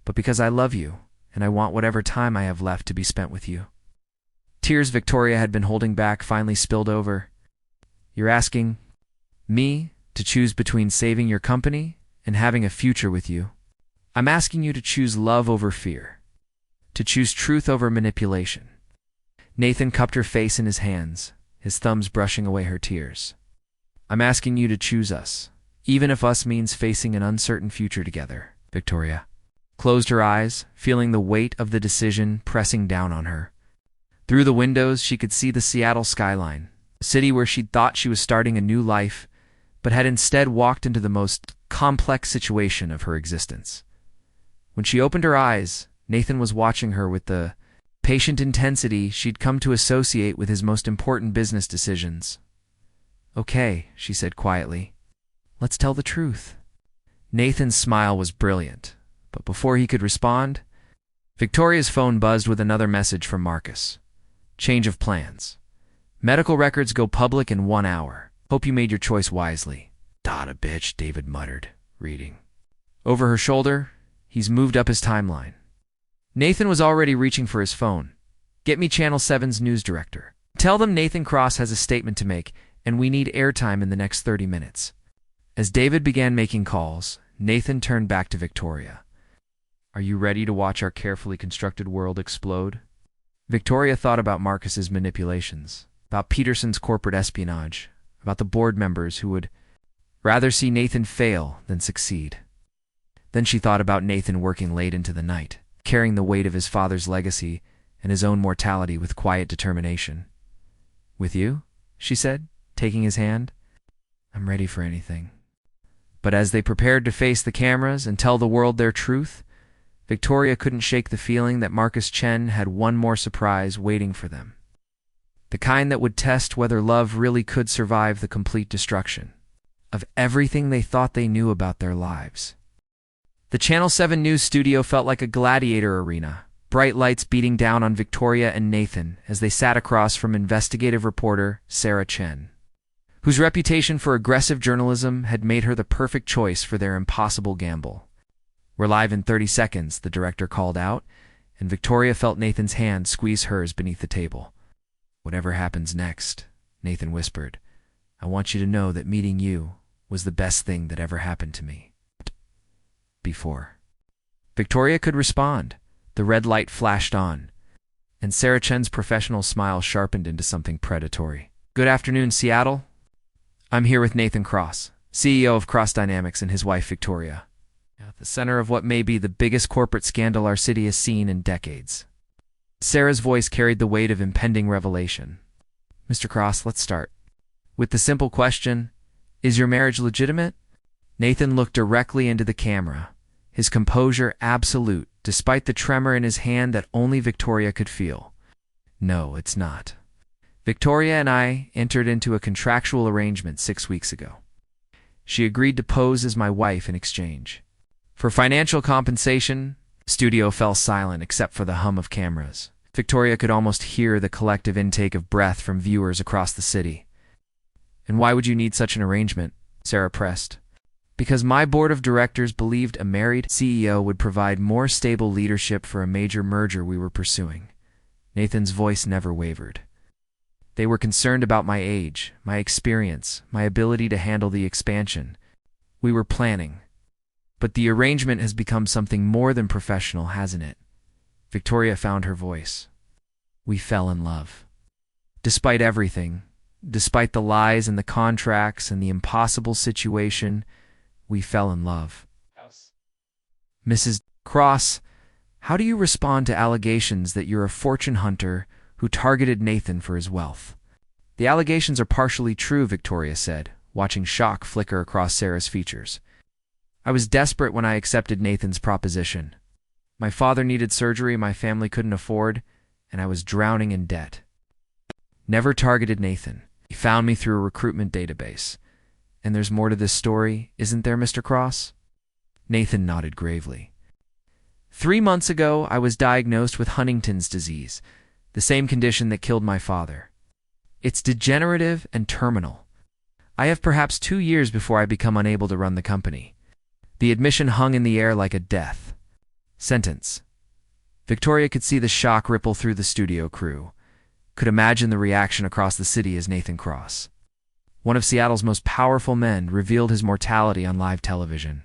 but because I love you, and I want whatever time I have left to be spent with you. Tears Victoria had been holding back finally spilled over. You're asking me to choose between saving your company and having a future with you. I'm asking you to choose love over fear, to choose truth over manipulation. Nathan cupped her face in his hands, his thumbs brushing away her tears. I'm asking you to choose us, even if us means facing an uncertain future together. Victoria closed her eyes, feeling the weight of the decision pressing down on her. Through the windows, she could see the Seattle skyline, a city where she'd thought she was starting a new life, but had instead walked into the most complex situation of her existence. When she opened her eyes, Nathan was watching her with the patient intensity she'd come to associate with his most important business decisions. Okay, she said quietly. Let's tell the truth. Nathan's smile was brilliant, but before he could respond, Victoria's phone buzzed with another message from Marcus. Change of plans. Medical records go public in 1 hour. Hope you made your choice wisely. Dada bitch, David muttered, reading. Over her shoulder, he's moved up his timeline. Nathan was already reaching for his phone. Get me Channel 7's news director. Tell them Nathan Cross has a statement to make, and we need airtime in the next 30 minutes. As David began making calls, Nathan turned back to Victoria. Are you ready to watch our carefully constructed world explode? Victoria thought about Marcus's manipulations, about Peterson's corporate espionage, about the board members who would rather see Nathan fail than succeed. Then she thought about Nathan working late into the night, carrying the weight of his father's legacy and his own mortality with quiet determination. With you? She said, taking his hand. I'm ready for anything. But as they prepared to face the cameras and tell the world their truth, Victoria couldn't shake the feeling that Marcus Chen had one more surprise waiting for them. The kind that would test whether love really could survive the complete destruction of everything they thought they knew about their lives. The Channel 7 News studio felt like a gladiator arena, bright lights beating down on Victoria and Nathan as they sat across from investigative reporter Sarah Chen, whose reputation for aggressive journalism had made her the perfect choice for their impossible gamble. We're live in 30 seconds, the director called out, and Victoria felt Nathan's hand squeeze hers beneath the table. Whatever happens next, Nathan whispered, I want you to know that meeting you was the best thing that ever happened to me. Before Victoria could respond, the red light flashed on, and Sarah Chen's professional smile sharpened into something predatory. Good afternoon, Seattle. I'm here with Nathan Cross, CEO of Cross Dynamics, and his wife Victoria, at the center of what may be the biggest corporate scandal our city has seen in decades. Sarah's voice carried the weight of impending revelation. Mr. Cross, let's start with the simple question, is your marriage legitimate? Nathan looked directly into the camera, his composure absolute, despite the tremor in his hand that only Victoria could feel. No, it's not. Victoria and I entered into a contractual arrangement 6 weeks ago. She agreed to pose as my wife in exchange. For financial compensation, the studio fell silent except for the hum of cameras. Victoria could almost hear the collective intake of breath from viewers across the city. And why would you need such an arrangement? Sarah pressed. Because my board of directors believed a married CEO would provide more stable leadership for a major merger we were pursuing. Nathan's voice never wavered. They were concerned about my age, my experience, my ability to handle the expansion. We were planning. But the arrangement has become something more than professional, hasn't it? Victoria found her voice. We fell in love. Despite everything, despite the lies and the contracts and the impossible situation, we fell in love. Mrs. Cross, how do you respond to allegations that you're a fortune hunter who targeted Nathan for his wealth? The allegations are partially true, Victoria said, watching shock flicker across Sarah's features. I was desperate when I accepted Nathan's proposition. My father needed surgery my family couldn't afford, and I was drowning in debt. Never targeted Nathan. He found me through a recruitment database. And there's more to this story, isn't there, Mr. Cross? Nathan nodded gravely. 3 months ago, I was diagnosed with Huntington's disease, the same condition that killed my father. It's degenerative and terminal. I have perhaps 2 years before I become unable to run the company. The admission hung in the air like a death sentence. Victoria could see the shock ripple through the studio crew, could imagine the reaction across the city as Nathan Cross, one of Seattle's most powerful men, revealed his mortality on live television.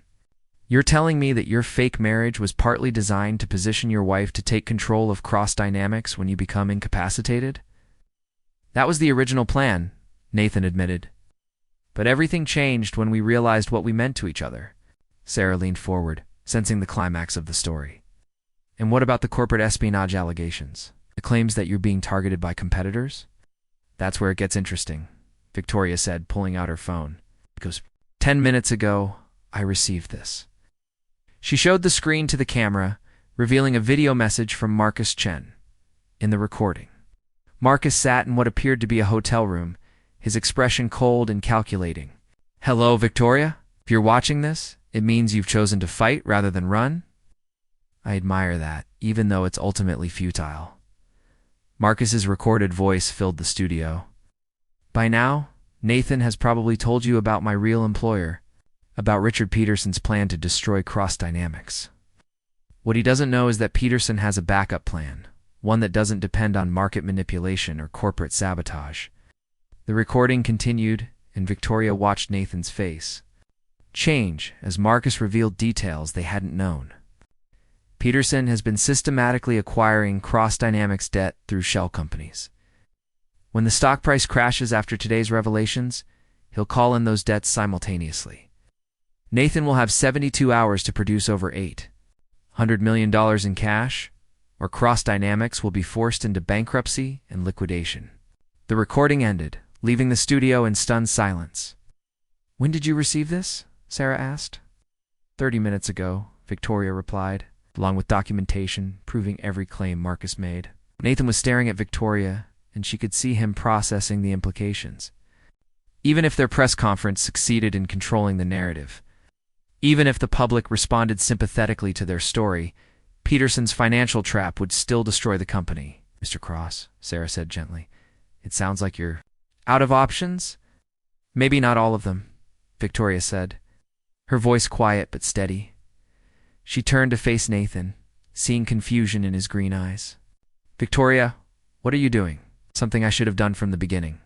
You're telling me that your fake marriage was partly designed to position your wife to take control of Cross Dynamics when you become incapacitated? That was the original plan, Nathan admitted. But everything changed when we realized what we meant to each other. Sarah leaned forward, sensing the climax of the story. And what about the corporate espionage allegations? The claims that you're being targeted by competitors? That's where it gets interesting, Victoria said, pulling out her phone. Because 10 minutes ago, I received this. She showed the screen to the camera, revealing a video message from Marcus Chen. In the recording, Marcus sat in what appeared to be a hotel room, his expression cold and calculating. Hello, Victoria? If you're watching this, it means you've chosen to fight rather than run? I admire that, even though it's ultimately futile. Marcus's recorded voice filled the studio. By now, Nathan has probably told you about my real employer, about Richard Peterson's plan to destroy Cross Dynamics. What he doesn't know is that Peterson has a backup plan, one that doesn't depend on market manipulation or corporate sabotage. The recording continued, and Victoria watched Nathan's face change as Marcus revealed details they hadn't known. Peterson has been systematically acquiring Cross Dynamics debt through shell companies. When the stock price crashes after today's revelations, he'll call in those debts simultaneously. Nathan will have 72 hours to produce over $800 million in cash, or Cross Dynamics will be forced into bankruptcy and liquidation. The recording ended, leaving the studio in stunned silence. When did you receive this? Sarah asked. 30 minutes ago, Victoria replied, along with documentation proving every claim Marcus made. Nathan was staring at Victoria, and she could see him processing the implications. Even if their press conference succeeded in controlling the narrative, even if the public responded sympathetically to their story, Peterson's financial trap would still destroy the company. Mr. Cross, Sarah said gently, it sounds like you're out of options? Maybe not all of them, Victoria said, her voice quiet but steady. She turned to face Nathan, seeing confusion in his green eyes. Victoria, what are you doing? Something I should have done from the beginning.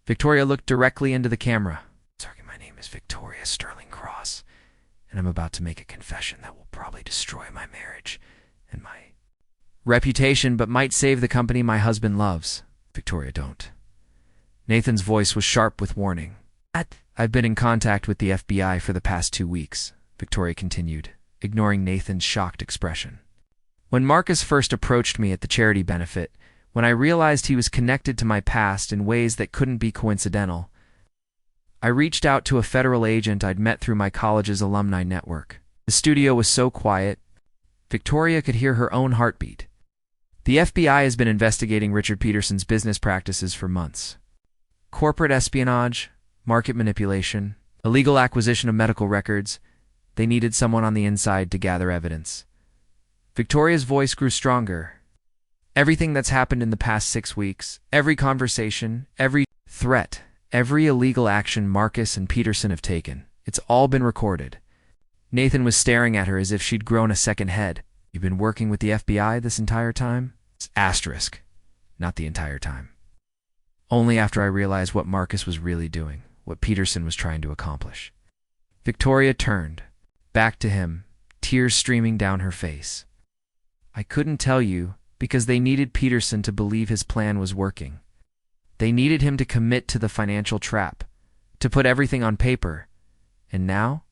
Victoria looked directly into the camera. Sorry, my name is Victoria Sterling Cross, and I'm about to make a confession that will probably destroy my marriage and my reputation, but might save the company my husband loves. Victoria, don't. Nathan's voice was sharp with warning. I've been in contact with the FBI for the past 2 weeks, Victoria continued, ignoring Nathan's shocked expression. When Marcus first approached me at the charity benefit, when I realized he was connected to my past in ways that couldn't be coincidental, I reached out to a federal agent I'd met through my college's alumni network. The studio was so quiet, Victoria could hear her own heartbeat. The FBI has been investigating Richard Peterson's business practices for months. Corporate espionage, market manipulation, illegal acquisition of medical records. They needed someone on the inside to gather evidence. Victoria's voice grew stronger. Everything that's happened in the past 6 weeks, every conversation, every threat, every illegal action Marcus and Peterson have taken, it's all been recorded. Nathan was staring at her as if she'd grown a second head. You've been working with the FBI this entire time? It's asterisk. Not the entire time. Only after I realized what Marcus was really doing, what Peterson was trying to accomplish. Victoria turned, back to him, tears streaming down her face. I couldn't tell you because they needed Peterson to believe his plan was working. They needed him to commit to the financial trap, to put everything on paper. And now?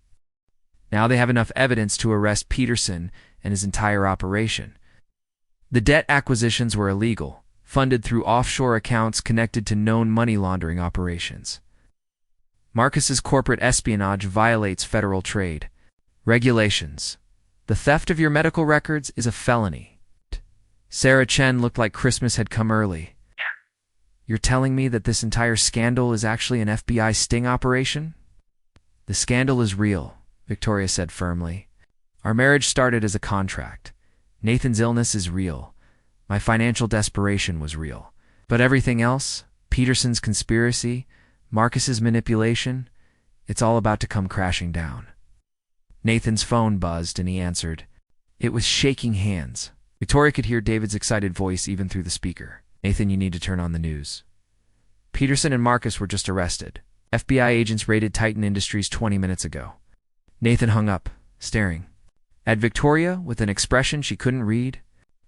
Now they have enough evidence to arrest Peterson and his entire operation. The debt acquisitions were illegal, funded through offshore accounts connected to known money laundering operations. Marcus's corporate espionage violates federal trade regulations. The theft of your medical records is a felony. Sarah Chen looked like Christmas had come early. You're telling me that this entire scandal is actually an FBI sting operation? The scandal is real, Victoria said firmly. Our marriage started as a contract. Nathan's illness is real. My financial desperation was real. But everything else, Peterson's conspiracy, Marcus's manipulation, it's all about to come crashing down. Nathan's phone buzzed and he answered. It was shaking hands. Victoria could hear David's excited voice even through the speaker. Nathan, you need to turn on the news. Peterson and Marcus were just arrested. FBI agents raided Titan Industries 20 minutes ago. Nathan hung up, staring at Victoria with an expression she couldn't read.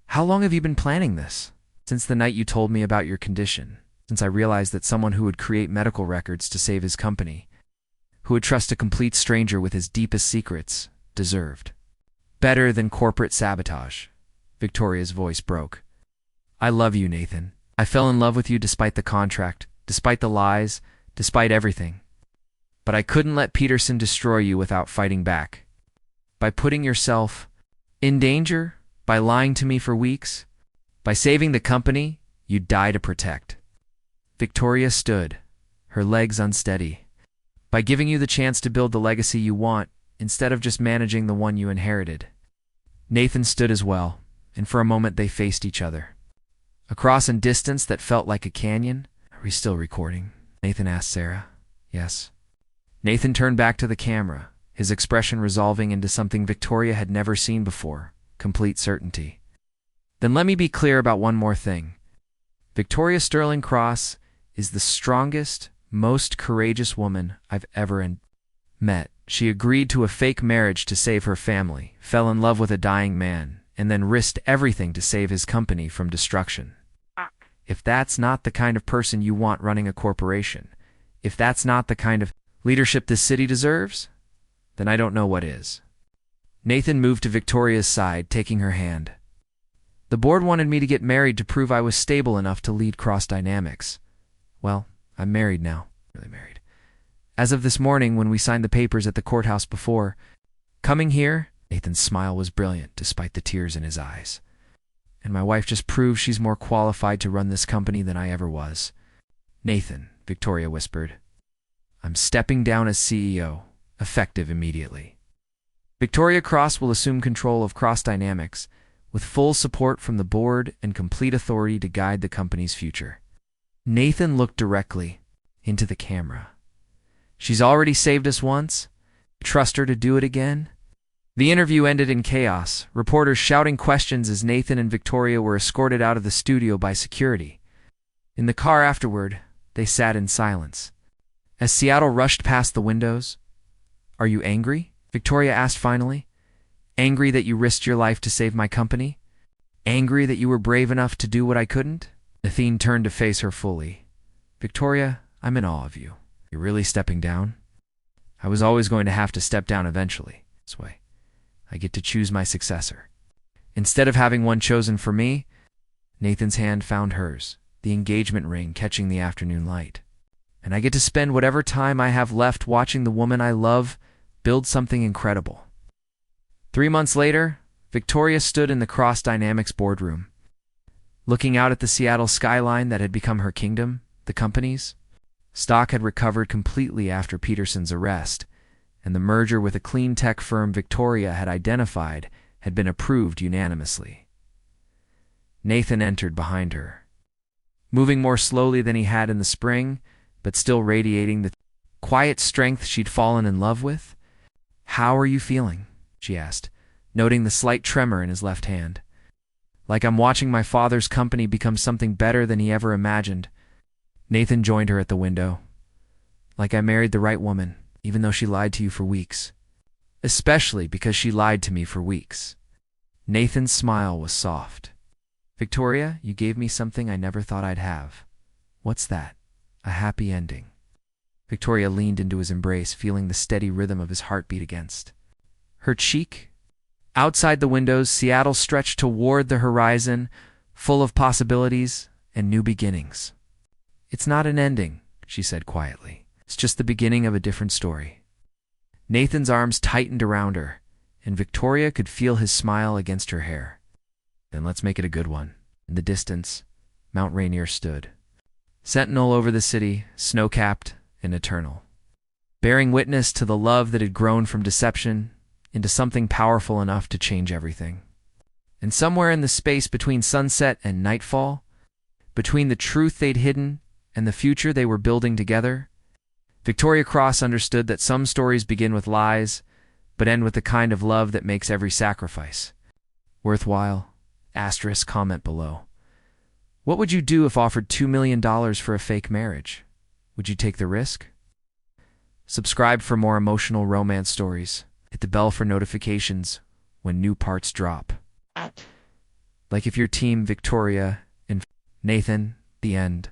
How long have you been planning this? Since the night you told me about your condition. Since I realized that someone who would create medical records to save his company, who would trust a complete stranger with his deepest secrets, deserved better than corporate sabotage. Victoria's voice broke. I love you, Nathan. I fell in love with you despite the contract, despite the lies, despite everything. But I couldn't let Peterson destroy you without fighting back. By putting yourself in danger, by lying to me for weeks, by saving the company you die to protect. Victoria stood, her legs unsteady. By giving you the chance to build the legacy you want, instead of just managing the one you inherited. Nathan stood as well, and for a moment they faced each other. Across a distance that felt like a canyon. Are we still recording? Nathan asked Sarah. Yes. Nathan turned back to the camera, his expression resolving into something Victoria had never seen before, complete certainty. Then let me be clear about one more thing. Victoria Sterling Cross is the strongest, most courageous woman I've ever met. She agreed to a fake marriage to save her family, fell in love with a dying man, and then risked everything to save his company from destruction. If that's not the kind of person you want running a corporation, if that's not the kind of leadership this city deserves, then I don't know what is. Nathan moved to Victoria's side, taking her hand. The board wanted me to get married to prove I was stable enough to lead Cross Dynamics. Well, I'm married now. Really married. As of this morning, when we signed the papers at the courthouse before coming here, Nathan's smile was brilliant despite the tears in his eyes. And my wife just proved she's more qualified to run this company than I ever was. Nathan, Victoria whispered. I'm stepping down as CEO, effective immediately. Victoria Cross will assume control of Cross Dynamics, with full support from the board and complete authority to guide the company's future. Nathan looked directly into the camera. She's already saved us once. Trust her to do it again? The interview ended in chaos, reporters shouting questions as Nathan and Victoria were escorted out of the studio by security. In the car afterward, they sat in silence. As Seattle rushed past the windows, Are you angry? Victoria asked finally. Angry that you risked your life to save my company? Angry that you were brave enough to do what I couldn't? Nathan turned to face her fully. Victoria, I'm in awe of you. You're really stepping down? I was always going to have to step down eventually. This way, I get to choose my successor. Instead of having one chosen for me, Nathan's hand found hers, the engagement ring catching the afternoon light. And I get to spend whatever time I have left watching the woman I love build something incredible. 3 months later, Victoria stood in the Cross Dynamics boardroom, looking out at the Seattle skyline that had become her kingdom, the company's. Stock had recovered completely after Peterson's arrest, and the merger with a clean tech firm Victoria had identified had been approved unanimously. Nathan entered behind her, moving more slowly than he had in the spring, but still radiating the quiet strength she'd fallen in love with. "How are you feeling?" she asked, noting the slight tremor in his left hand. "Like I'm watching my father's company become something better than he ever imagined." Nathan joined her at the window. "Like I married the right woman, even though she lied to you for weeks. Especially because she lied to me for weeks." Nathan's smile was soft. "Victoria, you gave me something I never thought I'd have." "What's that?" "A happy ending." Victoria leaned into his embrace, feeling the steady rhythm of his heartbeat against her cheek. Outside the windows, Seattle stretched toward the horizon, full of possibilities and new beginnings. "It's not an ending," she said quietly. "It's just the beginning of a different story." Nathan's arms tightened around her, and Victoria could feel his smile against her hair. "Then let's make it a good one." In the distance, Mount Rainier stood, sentinel over the city, snow-capped and eternal, bearing witness to the love that had grown from deception into something powerful enough to change everything. And somewhere in the space between sunset and nightfall, between the truth they'd hidden and the future they were building together, Victoria Cross understood that some stories begin with lies, but end with the kind of love that makes every sacrifice worthwhile. * comment below. What would you do if offered $2 million for a fake marriage? Would you take the risk? Subscribe for more emotional romance stories. Hit the bell for notifications when new parts drop. Like if you're Team Victoria and Nathan, the end.